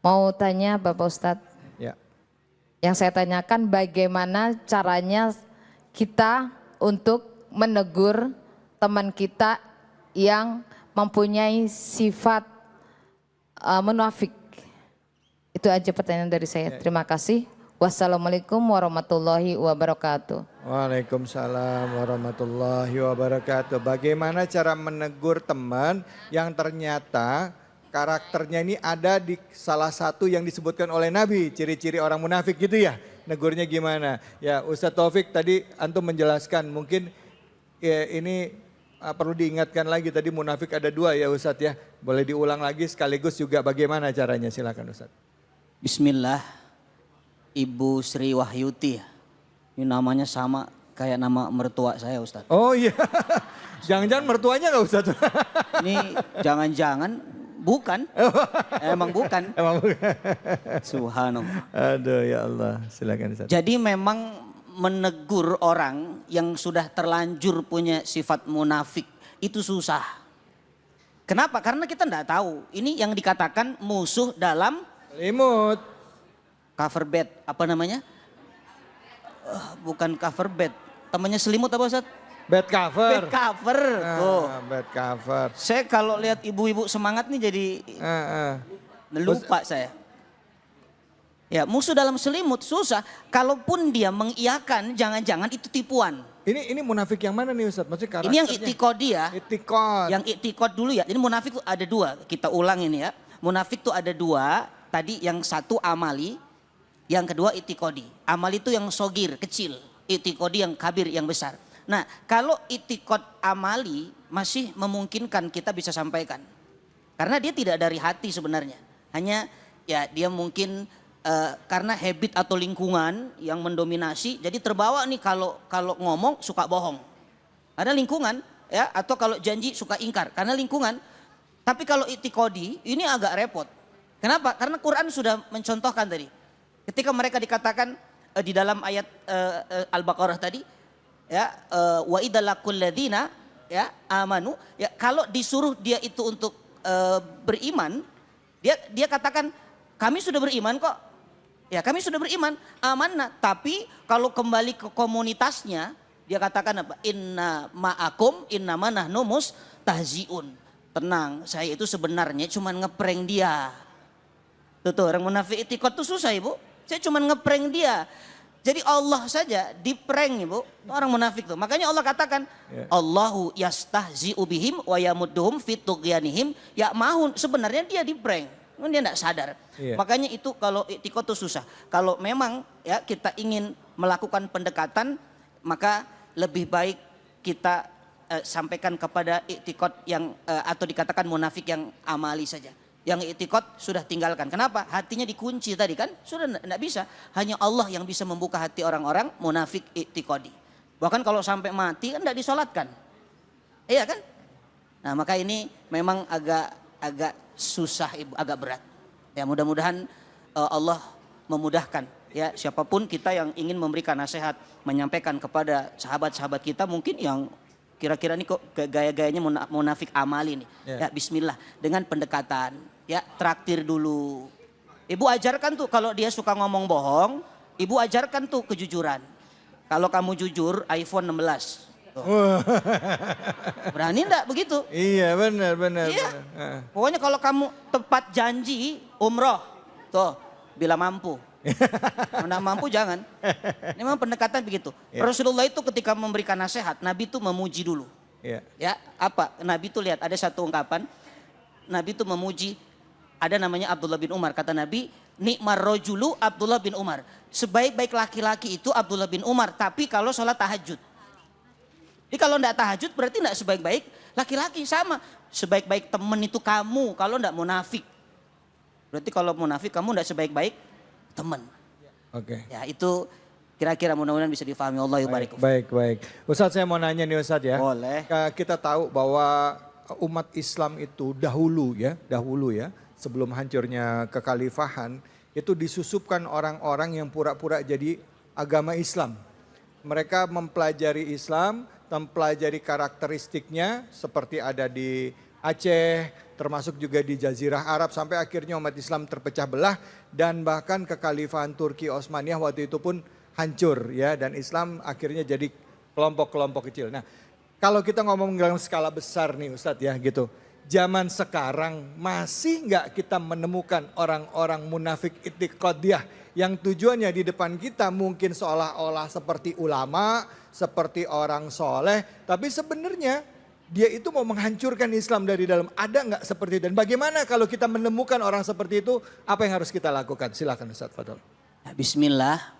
Mau tanya Bapak Ustadz. Ya. Yang saya tanyakan bagaimana caranya kita untuk menegur teman kita yang mempunyai sifat munafik. Itu aja pertanyaan dari saya. Terima kasih. Wassalamualaikum warahmatullahi wabarakatuh. Waalaikumsalam warahmatullahi wabarakatuh. Bagaimana cara menegur teman yang ternyata karakternya ini ada di salah satu yang disebutkan oleh Nabi, ciri-ciri orang munafik gitu ya. Negurnya gimana? Ya Ustadz Taufik tadi antum menjelaskan, mungkin ya, ini perlu diingatkan lagi, tadi munafik ada dua ya Ustadz ya. Boleh diulang lagi sekaligus juga bagaimana caranya, silakan Ustadz. Bismillah, Ibu Sri Wahyuti. Ini namanya sama kayak nama mertua saya Ustadz. Oh iya, jangan-jangan mertuanya nggak Ustadz? Ini jangan-jangan bukan, emang bukan. Emang bukan. Subhanallah. Aduh ya Allah, silakan Ustadz. Jadi memang menegur orang yang sudah terlanjur punya sifat munafik itu susah. Kenapa? Karena kita tidak tahu. Ini yang dikatakan musuh dalam selimut. Cover bed, apa namanya? Bukan cover bed, temannya selimut apa Ustaz? Bed cover. Bed cover. Tuh. Bed cover. Saya kalau lihat ibu-ibu semangat nih jadi lupa saya. Ya musuh dalam selimut susah. Kalaupun dia mengiyakan, jangan-jangan itu tipuan. Ini munafik yang mana nih Ustaz? Maksudnya karakternya? Ini yang itikodi ya. Itikod. Yang itikod dulu ya. Jadi munafik itu ada dua. Kita ulang ini ya. Munafik itu ada dua. Tadi yang satu amali, yang kedua itikodi. Amali itu yang sogir, kecil. Itikodi yang kabir, yang besar. Nah kalau itikod amali masih memungkinkan kita bisa sampaikan. Karena dia tidak dari hati sebenarnya. Hanya ya dia mungkin karena habit atau lingkungan yang mendominasi, jadi terbawa nih kalau ngomong suka bohong. Ada lingkungan ya, atau kalau janji suka ingkar karena lingkungan. Tapi kalau itikodi ini agak repot. Kenapa? Karena Quran sudah mencontohkan tadi. Ketika mereka dikatakan di dalam ayat Al-Baqarah tadi, ya wa idalakul ladina ya amanu, ya kalau disuruh dia itu untuk beriman, dia katakan kami sudah beriman kok. Ya kami sudah beriman, amanah. Tapi kalau kembali ke komunitasnya, dia katakan apa? Inna ma'akum inna manahnu mustahziun. Tenang, saya itu sebenarnya cuma ngeprank dia. Tuh orang munafik itikad tuh susah Ibu. Saya cuma ngeprank dia. Jadi Allah saja diprank Ibu. Orang munafik tuh. Makanya Allah katakan, Allahu yastahzi'u bihim wa yamudduhum fit tughyanihim ya'mahun. Sebenarnya dia diprank. Dia tidak sadar. Iya. Makanya itu kalau itikad itu susah. Kalau memang ya kita ingin melakukan pendekatan, maka lebih baik kita sampaikan kepada itikad yang atau dikatakan munafik yang amali saja. Yang itikad sudah tinggalkan. Kenapa? Hatinya dikunci tadi kan? Sudah tidak bisa. Hanya Allah yang bisa membuka hati orang-orang munafik itikadi. Bahkan kalau sampai mati kan tidak disolatkan. Iya kan? Nah maka ini memang agak susah Ibu, agak berat. Ya mudah-mudahan Allah memudahkan ya siapapun kita yang ingin memberikan nasihat, menyampaikan kepada sahabat-sahabat kita mungkin yang kira-kira ini kok gaya-gayanya munafik amali nih. Ya bismillah dengan pendekatan ya traktir dulu. Ibu ajarkan tuh kalau dia suka ngomong bohong, ibu ajarkan tuh kejujuran. Kalau kamu jujur, iPhone 16. Tuh. Berani enggak begitu? Iya benar. Iya. Pokoknya kalau kamu tepat janji umroh, tuh bila mampu. Kalau enggak mampu jangan. Ini memang pendekatan begitu. Rasulullah itu ketika memberikan nasihat, Nabi itu memuji dulu. Ya, apa? Nabi itu lihat ada satu ungkapan, Nabi itu memuji, ada namanya Abdullah bin Umar. Kata Nabi, nikmar rojulu Abdullah bin Umar. Sebaik-baik laki-laki itu Abdullah bin Umar, tapi kalau sholat tahajud. Jadi kalau enggak tahajud berarti enggak sebaik-baik laki-laki, sama. Sebaik-baik teman itu kamu, kalau enggak munafik. Berarti kalau munafik kamu enggak sebaik-baik teman. Oke. Ya itu kira-kira mudah-mudahan bisa difahami. Allah yubarik. Baik. Ustadz, saya mau nanya nih Ustadz ya. Boleh. Kita tahu bahwa umat Islam itu dahulu ya, sebelum hancurnya kekhalifahan, itu disusupkan orang-orang yang pura-pura jadi agama Islam. Mereka mempelajari Islam, mempelajari karakteristiknya seperti ada di Aceh, termasuk juga di Jazirah Arab, sampai akhirnya umat Islam terpecah belah dan bahkan kekhalifahan Turki Utsmaniyah waktu itu pun hancur ya, dan Islam akhirnya jadi kelompok-kelompok kecil. Nah, kalau kita ngomong dalam skala besar nih Ustadz ya gitu, zaman sekarang masih nggak kita menemukan orang-orang munafik i'tiqadiyah yang tujuannya di depan kita mungkin seolah-olah seperti ulama, seperti orang soleh, tapi sebenarnya dia itu mau menghancurkan Islam dari dalam. Ada nggak seperti itu? Dan bagaimana kalau kita menemukan orang seperti itu, apa yang harus kita lakukan? Silakan Ustadz Fadol. Bismillah.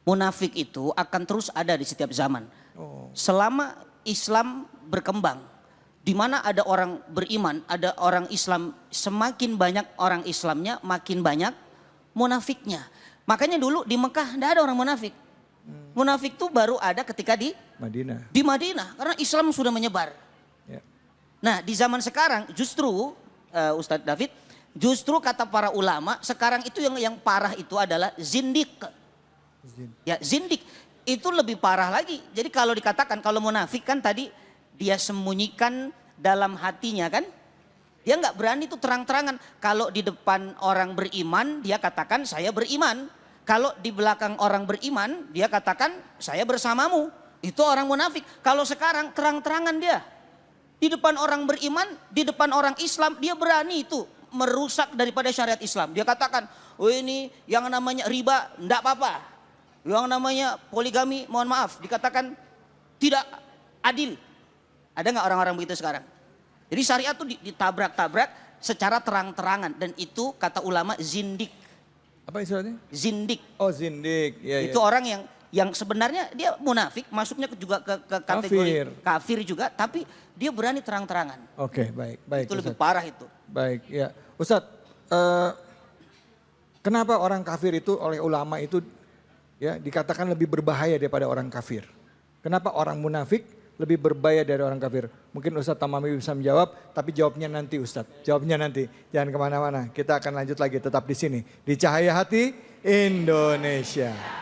Munafik itu akan terus ada di setiap zaman. Selama Islam berkembang, di mana ada orang beriman, ada orang Islam, semakin banyak orang Islamnya, makin banyak munafiknya. Makanya dulu di Mekah tidak ada orang munafik. Munafik itu baru ada ketika di Madinah, karena Islam sudah menyebar. Ya. Nah di zaman sekarang justru Ustadz David, justru kata para ulama sekarang itu yang parah itu adalah zindik. Ya zindik itu lebih parah lagi. Jadi kalau dikatakan kalau munafik kan tadi dia sembunyikan dalam hatinya kan. Dia nggak berani itu terang-terangan. Kalau di depan orang beriman dia katakan saya beriman. Kalau di belakang orang beriman dia katakan saya bersamamu. Itu orang munafik. Kalau sekarang terang-terangan dia. Di depan orang beriman, di depan orang Islam dia berani itu merusak daripada syariat Islam. Dia katakan, oh ini yang namanya riba enggak apa-apa. Yang namanya poligami mohon maaf dikatakan tidak adil. Ada nggak orang-orang begitu sekarang? Jadi syariat itu ditabrak-tabrak secara terang-terangan dan itu kata ulama zindik. Apa istilahnya? Zindik. Oh zindik. Ya, itu orang yang sebenarnya dia munafik, masuknya juga ke kategori kafir juga, tapi dia berani terang-terangan. Oke, baik. Itu lebih parah itu. Baik, ya. Ustadz, kenapa orang kafir itu oleh ulama itu ya dikatakan lebih berbahaya daripada orang kafir? Kenapa orang munafik lebih berbahaya dari orang kafir? Mungkin Ustadz Tamami bisa menjawab, tapi jawabnya nanti Ustadz. Jawabnya nanti, jangan kemana-mana. Kita akan lanjut lagi tetap di sini. Di Cahaya Hati Indonesia.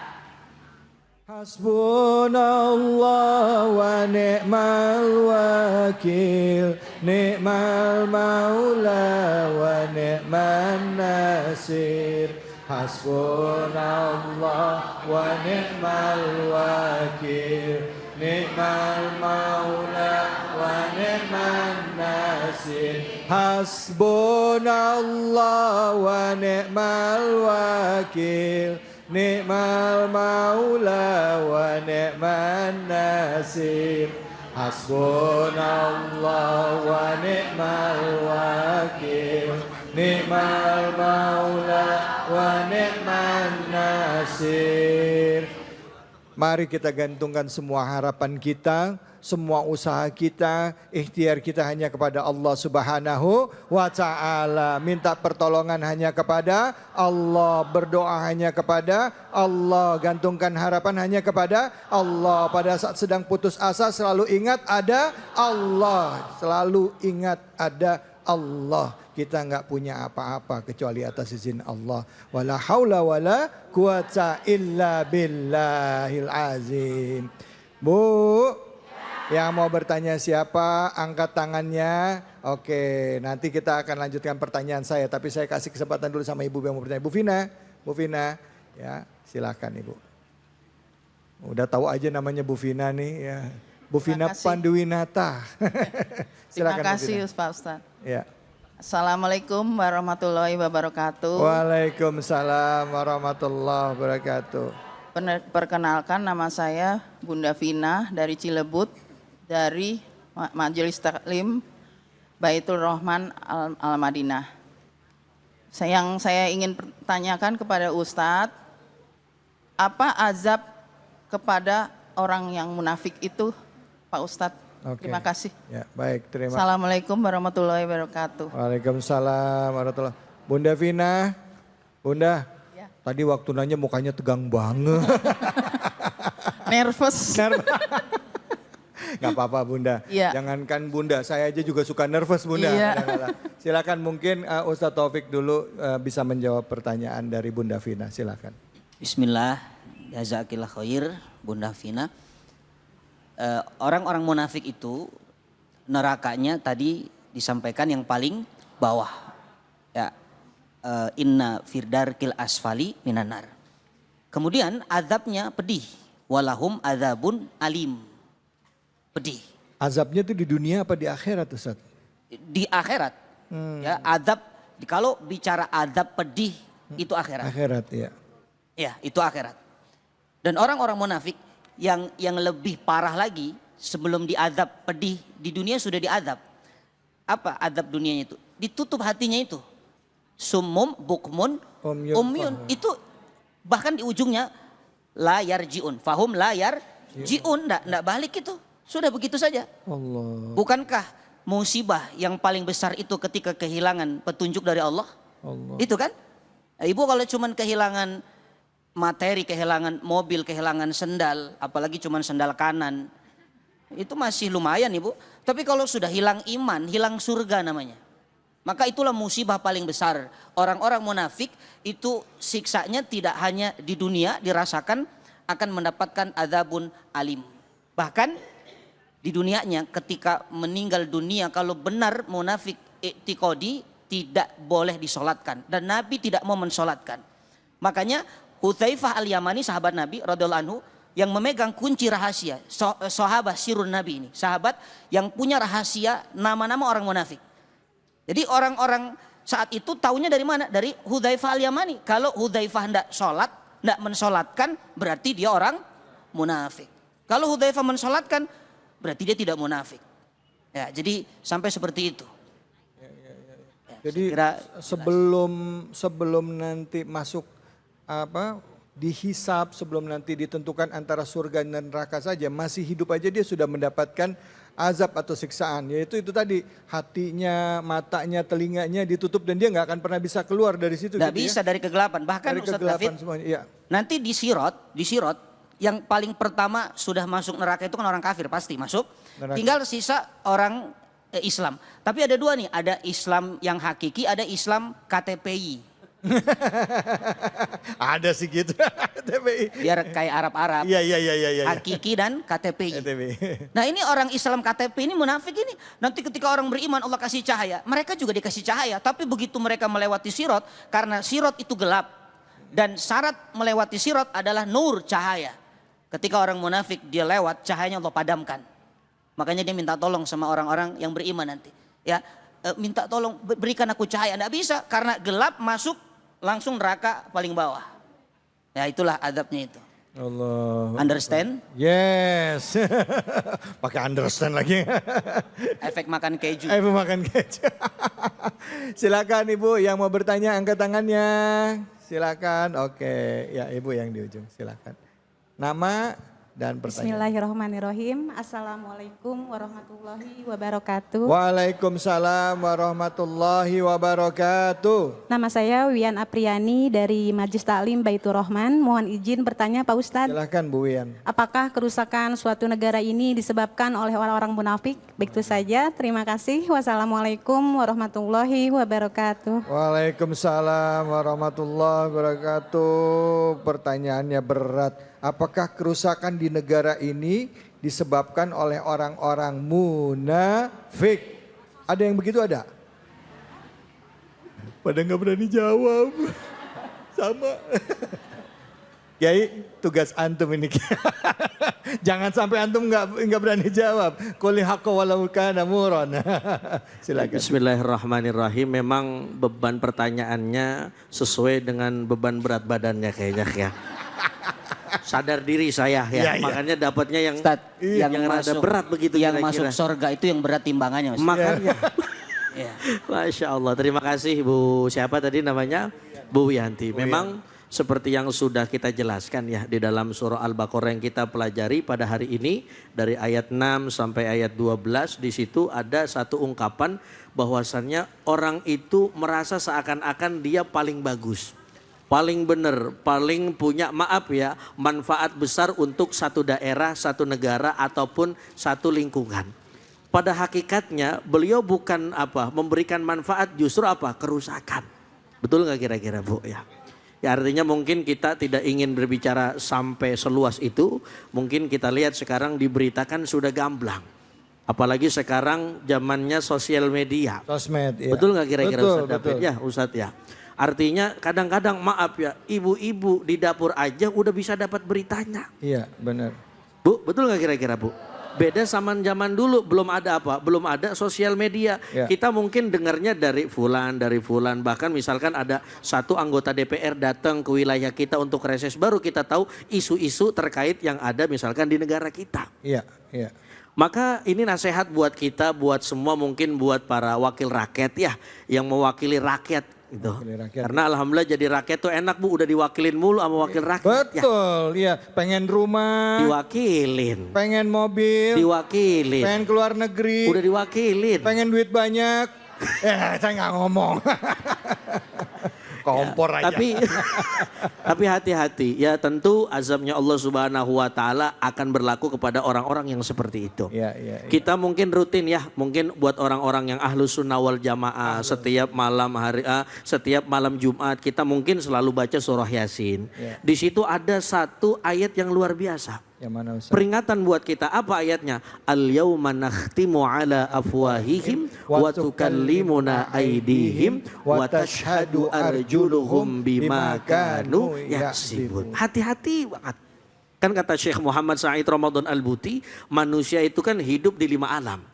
Hasbunallah wa ni'mal wakil, ni'mal maula wa ni'man nasir. Hasbunallah wa ni'mal wakil, ni'mal maula wa ni'man nasir. Hasbunallah wa ni'mal wakil, ni'mal maula wa ni'man nasir. Hasbunallah wa ni'mal wakil, ni'mal maula wa ni'man nasir. Mari kita gantungkan semua harapan kita, semua usaha kita, ikhtiar kita hanya kepada Allah Subhanahu wa ta'ala. Minta pertolongan hanya kepada Allah, berdoa hanya kepada Allah, gantungkan harapan hanya kepada Allah. Pada saat sedang putus asa selalu ingat ada Allah, selalu ingat ada Allah. Kita nggak punya apa-apa kecuali atas izin Allah. Wala haula wala quwata illa billahil azim. Bu, Yang mau bertanya siapa? Angkat tangannya. Oke, nanti kita akan lanjutkan pertanyaan saya. Tapi saya kasih kesempatan dulu sama ibu yang mau bertanya. Bu Vina, ya silakan ibu. Udah tahu aja namanya Bu Vina nih ya. Bu Vina Panduwinata. Terima Silakan, kasih Pak Ustadz. Ya. Assalamualaikum warahmatullahi wabarakatuh. Waalaikumsalam warahmatullahi wabarakatuh. Perkenalkan, nama saya Bunda Vina dari Cilebut, dari Majelis Taklim Baitur Rahman Al-Madinah. Yang saya ingin tanyakan kepada Ustadz, apa azab kepada orang yang munafik itu, Pak Ustadz? Oke. Terima kasih. Ya, baik, terima kasih. Assalamualaikum warahmatullahi wabarakatuh. Waalaikumsalam warahmatullahi. Bunda Vina, Bunda, Ya. tadi waktu nanya mukanya tegang banget. Nervous. Gak apa-apa Bunda, Iya. jangankan Bunda, saya aja juga suka nervous Bunda. Iya. Silakan mungkin Ustadz Taufik dulu bisa menjawab pertanyaan dari Bunda Vina, silakan. Bismillah, jazakillah khair Bunda Vina. Orang-orang munafik itu nerakanya tadi disampaikan yang paling bawah. Ya, inna firdarkil asfali minanar. Kemudian azabnya pedih. Walahum azabun alim. Pedih. Azabnya itu di dunia apa di akhirat Ustadz? Di akhirat. Ya, azab, kalau bicara azab pedih itu akhirat. Akhirat ya. Ya, itu akhirat. Dan orang-orang munafik yang lebih parah lagi, sebelum diazab pedih di dunia sudah diazab. Apa azab dunianya itu? Ditutup hatinya itu. Summum bukmun umyun. Itu bahkan di ujungnya la yarjiun. Fahum la yarjiun. Nggak balik itu. Sudah begitu saja. Allah. Bukankah musibah yang paling besar itu ketika kehilangan petunjuk dari Allah? Itu kan? Ibu kalau cuman kehilangan materi, kehilangan mobil, kehilangan sendal, apalagi cuman sendal kanan, itu masih lumayan ibu. Tapi kalau sudah hilang iman, hilang surga namanya. Maka itulah musibah paling besar. Orang-orang munafik itu siksanya tidak hanya di dunia dirasakan, akan mendapatkan azabun alim. Bahkan di dunianya ketika meninggal dunia, kalau benar munafik i'tiqadi tidak boleh disolatkan. Dan Nabi tidak mau mensolatkan. Makanya Hudzaifah al-Yamani, sahabat Nabi radhiyallahu anhu, yang memegang kunci rahasia, sahabat sirun Nabi ini, sahabat yang punya rahasia nama-nama orang munafik. Jadi orang-orang saat itu taunya dari mana? Dari Hudzaifah al-Yamani. Kalau Hudzaifah hendak sholat, hendak mensolatkan, berarti dia orang munafik. Kalau Hudzaifah mensolatkan, berarti dia tidak munafik. Ya, jadi sampai seperti itu. Jadi sebelum nanti masuk dihisap, sebelum nanti ditentukan antara surga dan neraka saja, masih hidup aja dia sudah mendapatkan azab atau siksaan, yaitu itu tadi, hatinya, matanya, telinganya ditutup dan dia nggak akan pernah bisa keluar dari situ. Nggak bisa dari kegelapan. Bahkan dari Ustadz kegelapan David, semuanya, iya. nanti di sirot yang paling pertama sudah masuk neraka itu kan orang kafir, pasti masuk. Neraka. Tinggal sisa orang Islam. Tapi ada dua nih, ada Islam yang hakiki, ada Islam KTPI. Ada sih gitu. KTPI. Biar kayak Arab-Arab. Iya. Hakiki dan KTPI. KTPI. Nah ini orang Islam KTP ini munafik ini. Nanti ketika orang beriman Allah kasih cahaya. Mereka juga dikasih cahaya. Tapi begitu mereka melewati sirot. Karena sirot itu gelap. Dan syarat melewati sirot adalah nur, cahaya. Ketika orang munafik dia lewat, cahayanya Allah padamkan. Makanya dia minta tolong sama orang-orang yang beriman nanti. Ya, minta tolong berikan aku cahaya. Nggak bisa karena gelap masuk langsung neraka paling bawah. Ya itulah adabnya itu. Allah. Understand? Yes. Pakai understand lagi. Efek makan keju. Efek makan keju. Silakan Ibu yang mau bertanya angkat tangannya. Silakan. Oke, ya Ibu yang di ujung. Silakan. Nama dan pertanyaan. Bismillahirrahmanirrahim. Assalamualaikum warahmatullahi wabarakatuh. Waalaikumsalam warahmatullahi wabarakatuh. Nama saya Wian Apriani dari Majelis Taklim Baitur Rahman. Mohon izin bertanya Pak Ustadz. Silakan Bu Wian. Apakah kerusakan suatu negara ini disebabkan oleh orang-orang munafik? Begitu saja. Terima kasih. Wassalamualaikum warahmatullahi wabarakatuh. Waalaikumsalam warahmatullahi wabarakatuh. Pertanyaannya berat. Apakah kerusakan di negara ini disebabkan oleh orang-orang munafik. Ada yang begitu ada? Pada nggak berani jawab. Sama. Kiai, tugas antum ini. Jangan sampai antum nggak berani jawab. Qul haqqa walau kana muran. Silakan. Bismillahirrahmanirrahim. Memang beban pertanyaannya sesuai dengan beban berat badannya kayaknya ya. Sadar diri saya ya. Makanya dapatnya yang Ustaz, yang rada berat begitu yang kira-kira. masuk surga itu yang berat timbangannya, Mas. Makanya. Ya. Masya Allah. Terima kasih Bu. Siapa tadi namanya? Bu Wiyanti. Memang seperti yang sudah kita jelaskan ya di dalam surah Al-Baqarah yang kita pelajari pada hari ini dari ayat 6 sampai ayat 12, di situ ada satu ungkapan bahwasannya orang itu merasa seakan-akan dia paling bagus, paling benar, paling punya manfaat besar untuk satu daerah, satu negara ataupun satu lingkungan. Pada hakikatnya beliau bukan memberikan manfaat, justru kerusakan. Betul nggak kira-kira Bu ya? Ya artinya mungkin kita tidak ingin berbicara sampai seluas itu. Mungkin kita lihat sekarang diberitakan sudah gamblang. Apalagi sekarang zamannya sosial media. Sosmed ya. Betul nggak kira-kira Ustadz David? Betul. Ya Ustadz ya. Artinya kadang-kadang ibu-ibu di dapur aja udah bisa dapat beritanya. Iya benar. Bu, betul nggak kira-kira Bu? Beda sama zaman dulu, belum ada sosial media. Ya. Kita mungkin dengarnya dari fulan, bahkan misalkan ada satu anggota DPR datang ke wilayah kita untuk reses, baru kita tahu isu-isu terkait yang ada misalkan di negara kita. Iya, iya. Maka ini nasihat buat kita, buat semua, mungkin buat para wakil rakyat ya, yang mewakili rakyat. Gitu. Karena alhamdulillah jadi rakyat tuh enak Bu, udah diwakilin mulu sama wakil rakyat. Betul, iya. Pengen rumah, diwakilin. Pengen mobil, diwakilin. Pengen keluar negeri, udah diwakilin. Pengen duit banyak, saya nggak ngomong. Kompor aja. Tapi hati-hati ya, tentu azabnya Allah Subhanahu wa taala akan berlaku kepada orang-orang yang seperti itu. Ya. Kita mungkin rutin ya, mungkin buat orang-orang yang ahlus sunnah wal jamaah setiap malam Jumat kita mungkin selalu baca surah Yasin. Ya. Di situ ada satu ayat yang luar biasa. Yang mana Ustaz? Peringatan buat kita, apa ayatnya? Al-yawma nakhtimu ala afwahihim wa tukallimuna aydihim wa tashhadu arjuluhum bima kanu yaksibun. Hati-hati banget. Kan kata Syekh Muhammad Said Ramadan Al-Buti, manusia itu kan hidup di 5 alam.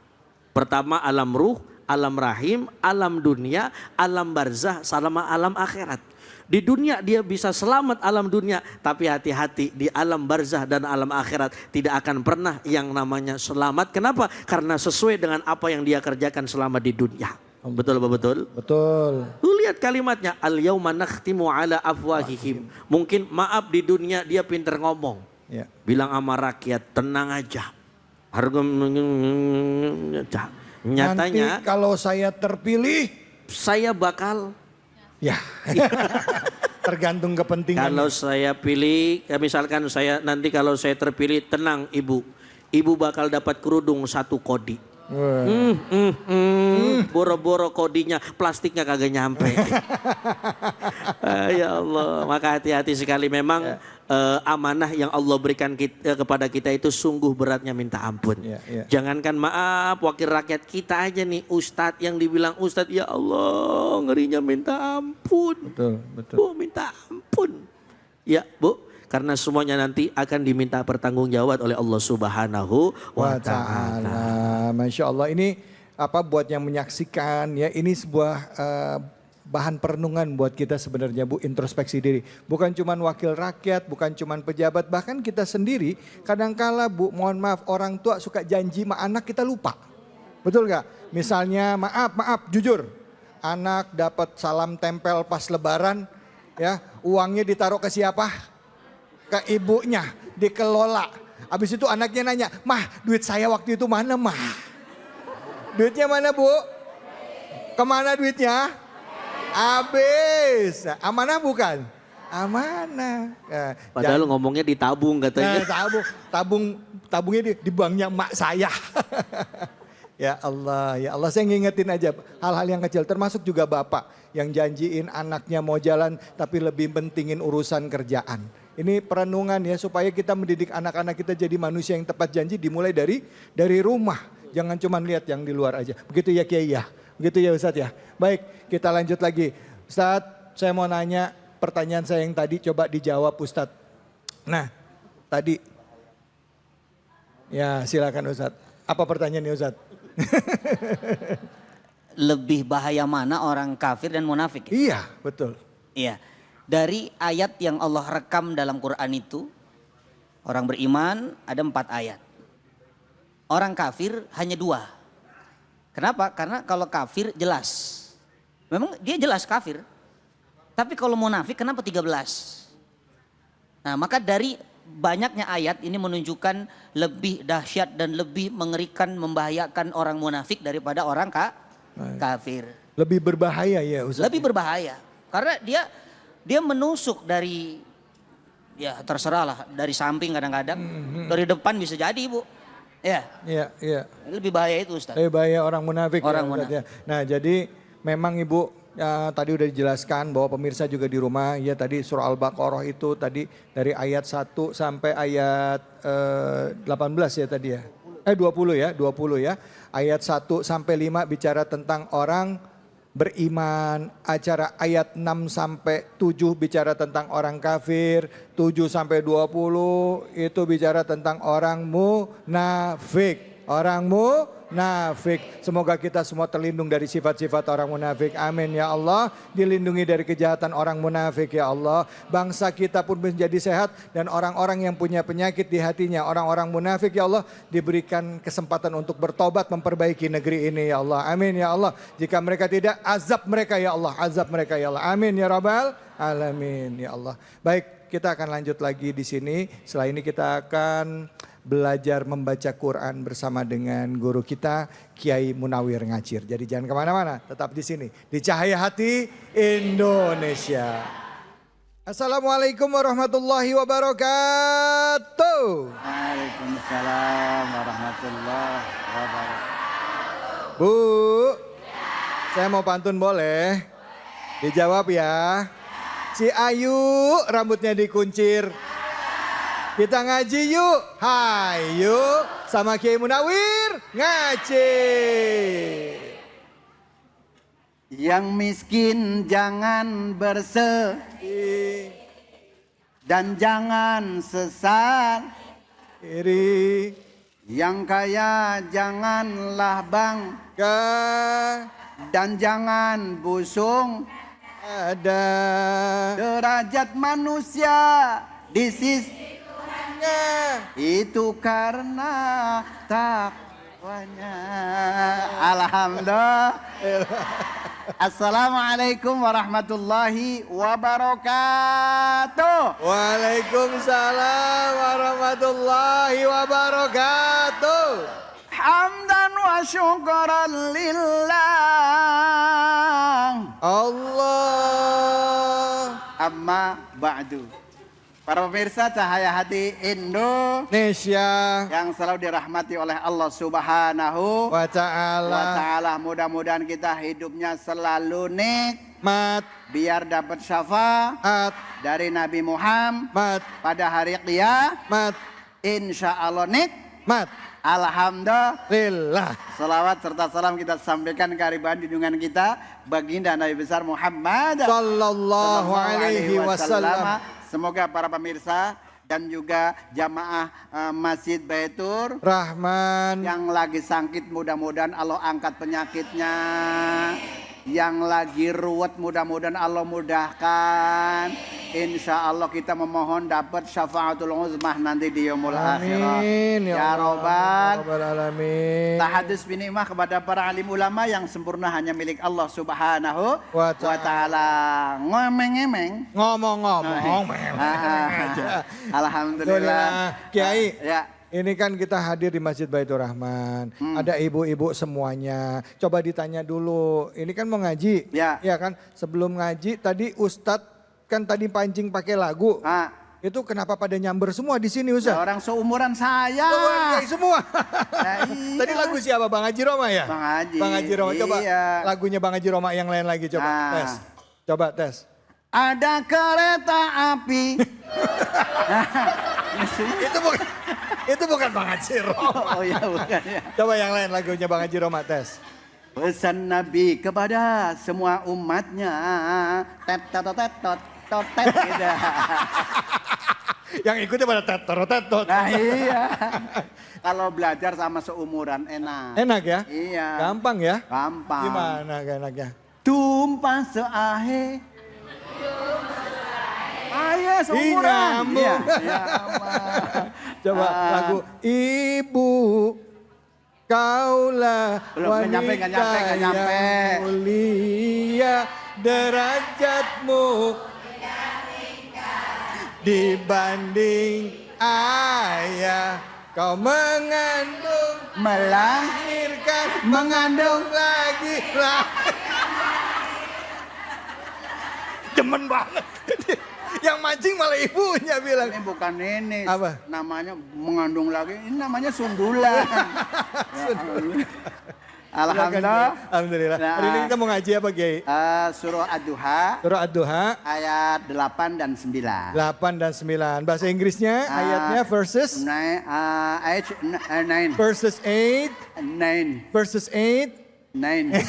Pertama alam ruh, alam rahim, alam dunia, alam barzah, sama alam akhirat. Di dunia dia bisa selamat alam dunia, tapi hati-hati di alam barzah dan alam akhirat tidak akan pernah yang namanya selamat. Kenapa? Karena sesuai dengan apa yang dia kerjakan selama di dunia. Betul apa betul? Betul. Lu lihat kalimatnya, al-yauma nakhtimu ala afwahihim. Mungkin maaf di dunia dia pinter ngomong. Ya. Bilang sama rakyat, tenang aja. Nyatanya nanti kalau saya terpilih, saya bakal ya. Tergantung kepentingan. Kalau saya pilih, ya misalkan nanti kalau saya terpilih, tenang ibu. Ibu bakal dapat kerudung 1 kodi. Boro-boro kodinya, plastiknya kagak nyampe. Ya Allah, maka hati-hati sekali memang. Amanah yang Allah berikan kepada kita itu sungguh beratnya minta ampun. Jangankan maaf wakil rakyat kita aja nih, ustadz yang dibilang ustadz, ya Allah ngerinya minta ampun. Betul. Bu minta ampun. Ya Bu, karena semuanya nanti akan diminta pertanggungjawab oleh Allah Subhanahu wa Ta'ala. Masya Allah, ini buat yang menyaksikan ya, ini sebuah bahan perenungan buat kita sebenarnya Bu, introspeksi diri. Bukan cuman wakil rakyat, bukan cuman pejabat, bahkan kita sendiri kadangkala Bu, mohon maaf, orang tua suka janji sama anak kita lupa. Betul gak? Misalnya maaf, jujur. Anak dapat salam tempel pas lebaran, ya uangnya ditaruh ke siapa? Ke ibunya, dikelola. Habis itu anaknya nanya, "Mah, duit saya waktu itu mana, Mah?" Duitnya mana Bu? Kemana duitnya? Habis. Amanah bukan? Amanah. Padahal ngomongnya ditabung katanya. Tabungnya di banknya emak saya. Ya Allah, saya ngingetin aja hal-hal yang kecil, termasuk juga bapak yang janjiin anaknya mau jalan tapi lebih pentingin urusan kerjaan. Ini perenungan ya supaya kita mendidik anak-anak kita jadi manusia yang tepat janji dimulai dari rumah. Jangan cuma lihat yang di luar aja. Begitu ya Kiai ya. Begitu ya Ustadz ya. Baik, kita lanjut lagi. Ustadz, saya mau nanya pertanyaan saya yang tadi coba dijawab Ustadz. Nah, tadi ya silakan Ustadz. Apa pertanyaannya Ustadz? Lebih bahaya mana orang kafir dan munafik? Iya, betul. Iya. Dari ayat yang Allah rekam dalam Quran itu, orang beriman ada 4 ayat. Orang kafir hanya 2. Kenapa? Karena kalau kafir jelas. Memang dia jelas kafir. Tapi kalau munafik kenapa 13? Nah, maka dari banyaknya ayat ini menunjukkan lebih dahsyat dan lebih mengerikan, membahayakan orang munafik daripada orang kafir. Lebih berbahaya ya Ustaz? Lebih berbahaya. Karena dia menusuk dari, ya terserah lah, dari samping kadang-kadang. Dari depan bisa jadi Bu. Ya. Iya. Lebih bahaya itu Ustaz. Lebih bahaya orang munafik. Orang ya, munafik. ya. Nah jadi memang Ibu ya, tadi udah dijelaskan bahwa pemirsa juga di rumah ya tadi surah Al-Baqarah itu tadi dari ayat 1 sampai ayat 18 ya tadi ya. 20 ya. Ayat 1 sampai 5 bicara tentang orang beriman. Acara ayat 6 sampai 7 bicara tentang orang kafir. 7 sampai 20 itu bicara tentang orang munafik. Orang munafik. Semoga kita semua terlindung dari sifat-sifat orang munafik. Amin ya Allah. Dilindungi dari kejahatan orang munafik ya Allah. Bangsa kita pun menjadi sehat dan orang-orang yang punya penyakit di hatinya, orang-orang munafik ya Allah, diberikan kesempatan untuk bertobat memperbaiki negeri ini ya Allah. Amin ya Allah. Jika mereka tidak, azab mereka ya Allah. Azab mereka ya Allah. Amin ya Rabbal alamin ya Allah. Baik, kita akan lanjut lagi di sini. Setelah ini kita akan belajar membaca Quran bersama dengan guru kita Kiai Munawir Ngacir. Jadi jangan kemana-mana, tetap di sini di Cahaya Hati Indonesia. Assalamualaikum warahmatullahi wabarakatuh. Waalaikumsalam warahmatullahi wabarakatuh. Bu, saya mau pantun boleh? Dijawab ya. Si Ayu rambutnya dikuncir. Kita ngaji yuk, hayu sama Kiai Munawir ngaji. Yang miskin jangan bersedih dan jangan sesat. Iri. Yang kaya janganlah bangga dan jangan busung. Ada derajat manusia di sisi itu karena takwanya. Alhamdulillah. Assalamualaikum warahmatullahi wabarakatuh. Waalaikumsalam warahmatullahi wabarakatuh. Hamdan wa syukran lillah. Allah. Amma ba'du. Para pemirsa Cahaya Hati Indonesia yang selalu dirahmati oleh Allah Subhanahu wa Ta'ala. Mudah-mudahan kita hidupnya selalu nikmat, biar dapat syafaat dari Nabi Muhammad pada hari kiamat. Insya Allah nikmat. Alhamdulillah. Salawat serta salam kita sampaikan ke hariban junjungan kita baginda Nabi besar Muhammad sallallahu alaihi wasallam. Semoga para pemirsa dan juga jamaah Masjid Baitur Rahman yang lagi sakit mudah-mudahan Allah angkat penyakitnya. Yang lagi ruwet mudah-mudahan Allah mudahkan. Insya Allah kita memohon dapat syafaatul uzmah nanti di yaumul akhirah. Ya Rabbal alamin. Tahadus binikmah kepada para alim ulama yang sempurna hanya milik Allah Subhanahu wa Ta'ala. Ngomong-ngomong. Alhamdulillah. Kiai. Ya. Ini kan kita hadir di Masjid Baitur Rahman. Ada ibu-ibu semuanya. Coba ditanya dulu. Ini kan mau ngaji. Ya. Ya kan. Sebelum ngaji tadi Ustadz kan tadi pancing pakai lagu. Itu kenapa pada nyamber semua di sini Ustadz? Orang seumuran saya. Semua. Iya. Tadi lagu siapa? Bang Haji Roma ya? Bang Haji. Bang Haji Roma. Coba lagunya Bang Haji Roma yang lain lagi coba tes. Coba tes. ada kereta api. Itu bukan Bang Haji Roma. Oh ya bukan ya. Coba yang lain lagunya Bang Haji Roma tes. Pesan Nabi kepada semua umatnya. Tet tot tet tot tot tet gitu. Yang ikutnya pada tetot. Nah iya. Kalau belajar sama seumuran enak. Enak ya? Iya. Gampang ya? Gampang. Gimana gak enaknya? Tumpah seahe. Ayo seumuran. Iya. Coba Ah. lagu Ibu Kaulah Belum, wanita nggak nyampe. yang mulia, derajatmu dibanding ayah. Kau mengandung, melahirkan, mengandung lagi lah. Demen banget. Yang mancing malah ibunya bilang. Ini bukan ini. Apa? Namanya mengandung lagi. Ini namanya sundulan. Alhamdulillah. Alhamdulillah. Nah, Hari ini kita mau ngaji apa, Kiai? Surah Ad-Duha. Surah Ad-Duha. Ayat 8 dan 9. 8 dan 9. Bahasa Inggrisnya ayatnya verses? Ayat 9. Verses 8. 9. Verses 8. 9.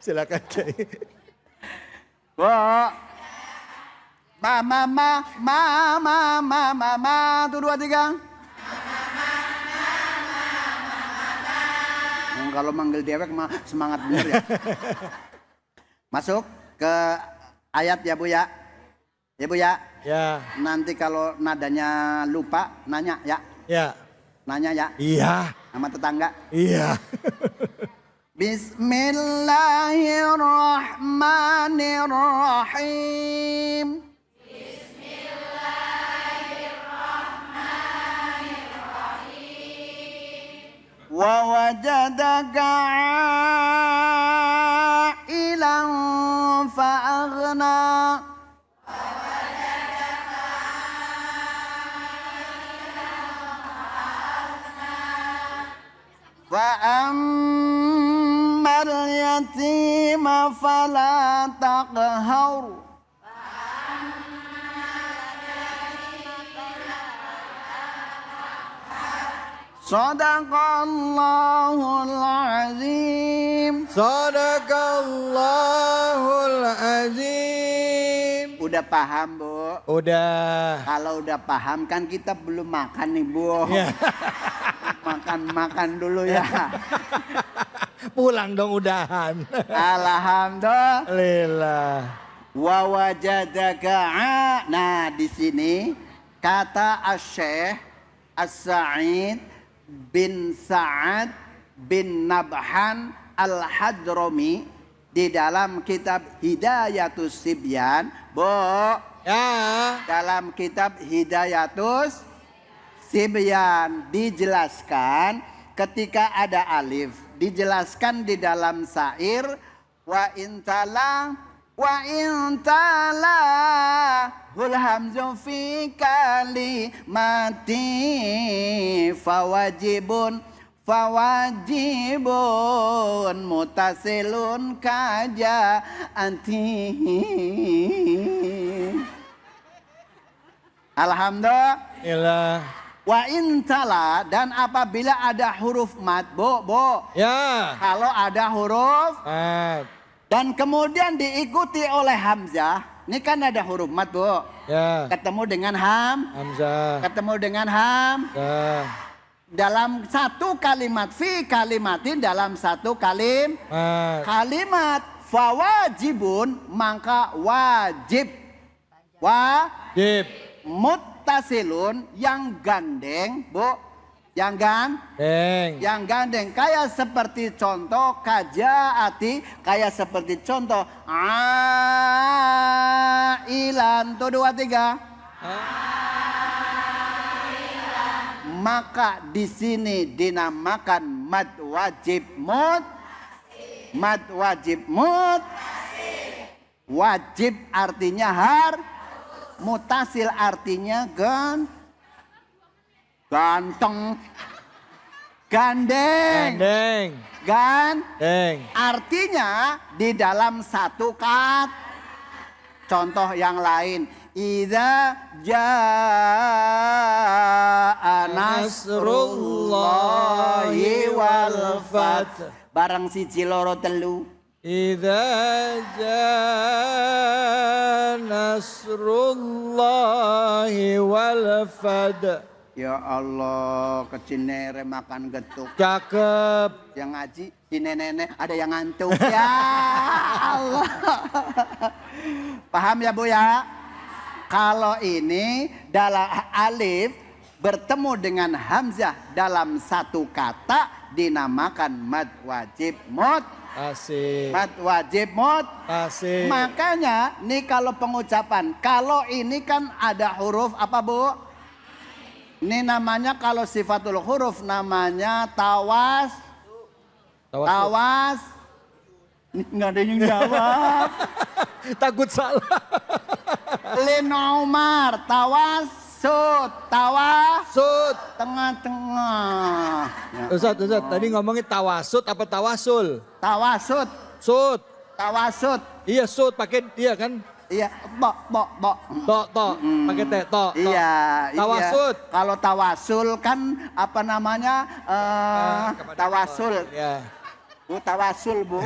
Silakan, Kiai. Wah. Mama, 1, 2, 3. Kalau manggil dewek mah semangat bener ya. Masuk ke ayat ya Bu ya. Ya Bu ya. Ya. Nanti kalau nadanya lupa nanya ya. Ya. Nanya ya. Iya. Sama tetangga. Iya. Bismillahirrahmanirrahim. Wa wajadaka a'ilan fa'aghna. فأما اليتيم فلا تقهر Sadaqallahul azim. Sadaqallahul azim. Udah paham, Bu? Udah. Kalau udah paham kan kita belum makan nih, Bu. Ya. Makan dulu ya. Pulang dong udahan. Alhamdulillah. Wa wajadaka. Nah, di sini kata Asy-Syaikh As-Sa'id bin Sa'ad bin Nabhan Al-Hadrami di dalam kitab Hidayatus Sibyan, Bu. Ya. Dalam kitab Hidayatus Sibyan dijelaskan ketika ada alif, dijelaskan di dalam syair wa intala hul hamzu fi kalimati fawajibun mutasilun kaja anti. Alhamdulillah. Wa intala, dan apabila ada huruf mat, Bu. Ya. Kalau ada huruf mat dan kemudian diikuti oleh hamzah, ini kan ada huruf mat, Bu. Ya. Ketemu dengan hamzah. Ketemu dengan Ya. dalam satu kalimat, fi kalimatin, dalam satu kalimat fawajibun, maka wajib. Muttasilun, yang gandeng, Bu. Yang gandeng. Kayak seperti contoh kajaati, kayak seperti contoh ailan. 1, 2, 3. Maka di sini dinamakan mad wajib mut. Mad wajib mut. Wajib artinya mutasil artinya ganteng. Gandeng. Artinya di dalam satu Contoh yang lain. Idza jaa nasrullahi wal fath. Barang siji loro telu. Idza jaa nasrullahi wal fath. Ya Allah, kecinere makan getuk. Cakep. Yang ngaji, si nenek ada yang ngantuk. Ya Allah. Paham ya Bu ya? Kalau ini dalam alif bertemu dengan hamzah dalam satu kata dinamakan mad wajib mut. Asik. Mad wajib mut. Asik. Makanya nih kalau pengucapan, kalau ini kan ada huruf apa Bu? Ini namanya kalau sifatul huruf namanya tawas. Tawas. Nggak ada yang jawab. Takut salah. Lin Umar, tawasud, tawasud, tengah-tengah. Ya. Ustaz, tadi ngomongin tawasud apa tawasul? Tawasud, Sud. tawasud. Iya sud pakai dia kan? Iya, tok. Tok, pakai teh, tok. Iya, Tawasud. Iya. Kalau tawasul kan apa namanya? Tawasul. Ya. Bu, tawasul, Bu.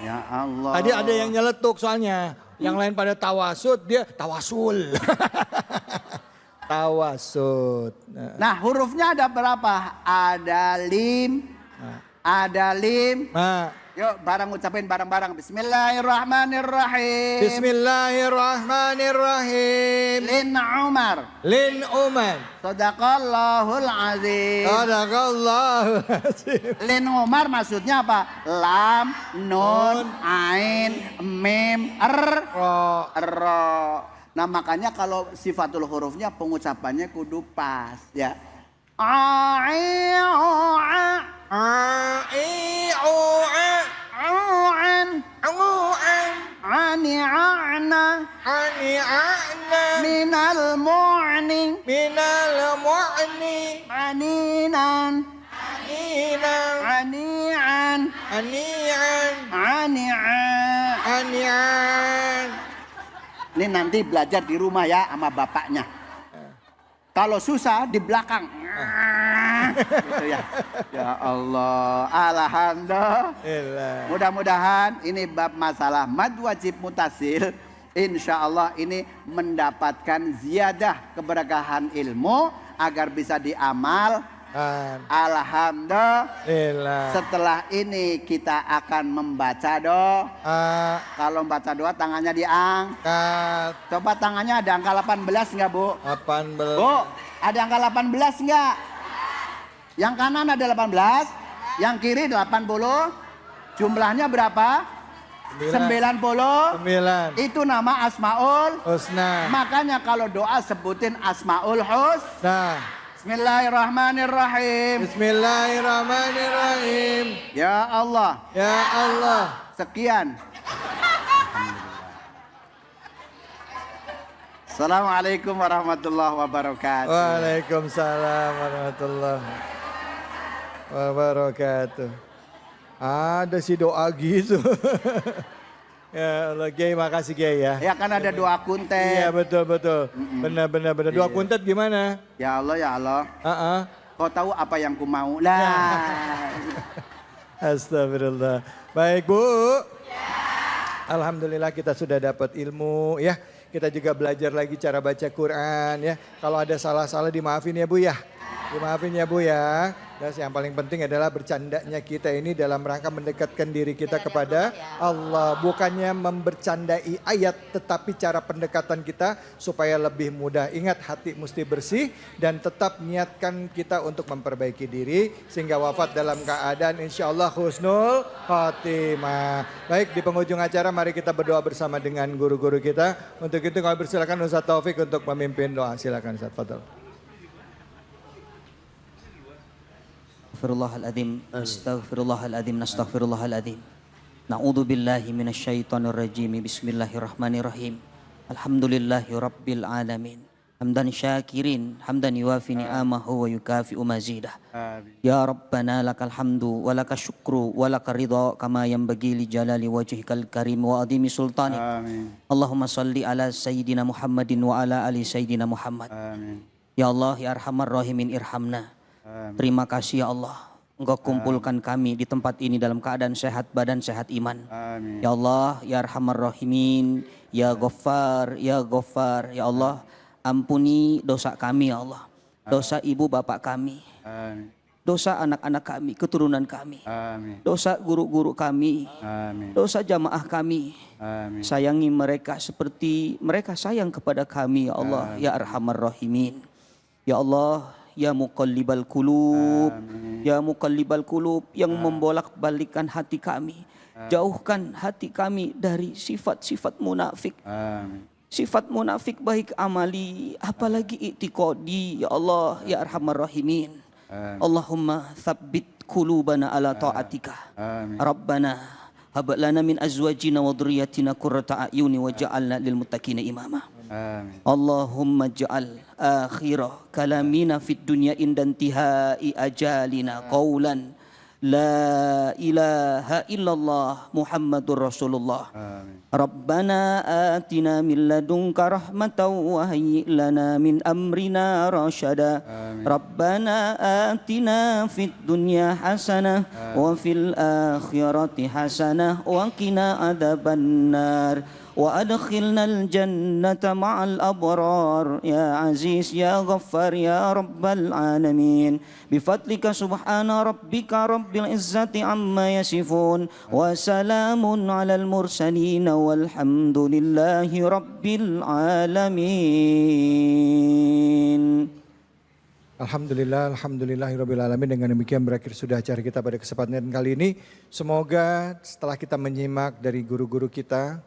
Ya Allah. Tadi ada yang nyeletuk soalnya. Yang lain pada tawasud, dia tawasul. Tawasud. Nah, hurufnya ada berapa? Ada lim. Ada lim. Yuk, bareng ucapin bareng-bareng. Bismillahirrahmanirrahim. Bismillahirrahmanirrahim. Lin Umar. Lin Umar. Sadaqallahul azim. Sadaqallahul azim. Lin Umar maksudnya apa? Lam, nun, ain, mim, ro. Nah makanya kalau sifatul hurufnya pengucapannya kudu pas ya. Minal mu'ni aninan anian. Ini nanti belajar di rumah ya sama bapaknya. Kalau susah di belakang. Gitu ya. Ya Allah, alhamdulillah. Mudah-mudahan ini bab masalah mad wajib mutasil. Insya Allah ini mendapatkan ziyadah keberkahan ilmu agar bisa diamal. Alhamdulillah. Setelah ini kita akan membaca doa. Kalau membaca doa tangannya diangkat. Coba tangannya ada angka 18 enggak Bu? 18. Bu, ada angka 18 enggak? Yang kanan ada 18, yang kiri 80. Jumlahnya berapa? 90. Itu nama Asmaul Husna. Makanya kalau doa sebutin Asmaul Husna. Bismillahirrahmanirrahim. Bismillahirrahmanirrahim. Ya Allah. Ya Allah. Sekian. Assalamualaikum warahmatullahi wabarakatuh. Waalaikumsalam warahmatullahi wabarakatuh. Ada si doa gitu. Ya Allah, Kiai, makasih Kiai ya. Ya kan ada doa kuntet. Iya betul. Benar. Doa kuntet gimana? Ya Allah. Kau tahu apa yang ku mau lah. Astagfirullah. Baik Bu. Alhamdulillah kita sudah dapat ilmu ya. Kita juga belajar lagi cara baca Quran ya. Kalau ada salah-salah dimaafin ya Bu ya. Dimaafin ya Bu ya. Dan yang paling penting adalah bercandanya kita ini dalam rangka mendekatkan diri kita kepada Allah. Bukannya membercandai ayat, tetapi cara pendekatan kita supaya lebih mudah. Ingat, hati mesti bersih dan tetap niatkan kita untuk memperbaiki diri. Sehingga wafat dalam keadaan insya Allah husnul khotimah. Baik, di penghujung acara mari kita berdoa bersama dengan guru-guru kita. Untuk itu kami persilakan Ustaz Taufik untuk memimpin doa. Silakan Ustaz, fadhal. Astaghfirullahaladzim, astaghfirullahaladzim. Na'udzu billahi minasyaitonir rajim. Bismillahirrahmanirrahim. Alhamdulillahi rabbil alamin. hamdan syakirin, hamdan yuwafi ni'amahu wa yukafi'u mazidah. Ya Rabbana lakal hamdu wa lakal syukru wa lakal ridha kama yanbaghi li jalali wajhikal karim wa adhimi sultanik. Allahumma salli ala sayyidina Muhammadin wa ala ali sayyidina Muhammad. Ya Allah, ya Arhamar Rahimin, irhamna. Terima kasih ya Allah, Engkau kumpulkan kami di tempat ini dalam keadaan sehat badan, sehat iman. Ya Allah, ya Arhamar Rahimin, ya Ghaffar, ya Ghaffar. Ya Allah, ampuni dosa kami ya Allah, dosa ibu bapak kami, dosa anak-anak kami, keturunan kami, dosa guru-guru kami, dosa jamaah kami. Sayangi mereka seperti mereka sayang kepada kami ya Allah, ya Arhamar Rahimin. Ya Allah, ya Muqallibal Qulub, ya Muqallibal Qulub, yang membolak-balikkan hati kami, jauhkan hati kami dari sifat-sifat munafik. Sifat munafik baik amali apalagi i'tiqadi ya Allah, ya Arhamar Rahimin. Allahumma tsabbit qulubana ala ta'atika. Rabbana hab lana min azwajina wa dhurriyyatina qurrata a'yuni waj'alna lil muttaqina imama. Allahumma ja'al akhira kalamina fid dunya inda intihai ajalina qaulan la ilaha illallah Muhammadur Rasulullah. Rabbana atina min ladunka rahmatan wa hayyi' lana min amrina rasyada. Rabbana atina fid dunya hasanah wa fil akhirati hasanah wa qina adzabannar. Wa adkhilnal jannata ma'al abrar ya aziz ya ghaffar ya rabbal alamin. Bifadlika subhana rabbika rabbil izzati amma yasifun wa salamun alal mursalin walhamdulillahi rabbil alamin. Alhamdulillahirabbil alamin. Dengan demikian berakhir sudah acara kita pada kesempatan kali ini. Semoga setelah kita menyimak dari guru-guru kita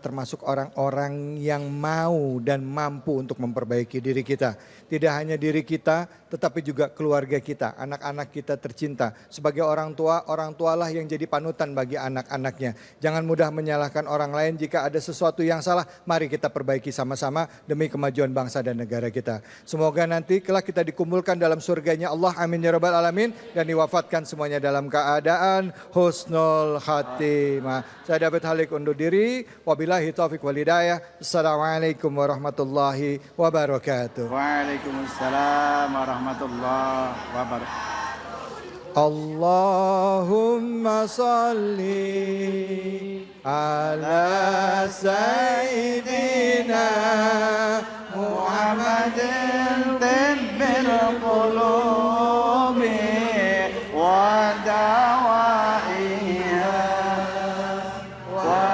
termasuk orang-orang yang mau dan mampu untuk memperbaiki diri kita. Tidak hanya diri kita, tetapi juga keluarga kita, anak-anak kita tercinta. Sebagai orang tualah yang jadi panutan bagi anak-anaknya. Jangan mudah menyalahkan orang lain. Jika ada sesuatu yang salah, mari kita perbaiki sama-sama demi kemajuan bangsa dan negara kita. Semoga nanti kelak kita dikumpulkan dalam surganya Allah, amin ya rabbal alamin, dan diwafatkan semuanya dalam keadaan husnul khatimah. Saya David Halik undur diri. Wabillahi taufiq wal hidayah. Assalamualaikum warahmatullahi wabarakatuh. Waalaikumsalam warahmatullahi wabarakatuh. Allahumma salli ala sayyidina Muhammadin tibbil qulubi wa dawaiha wa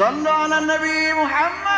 Sallu ala Nabi Muhammad.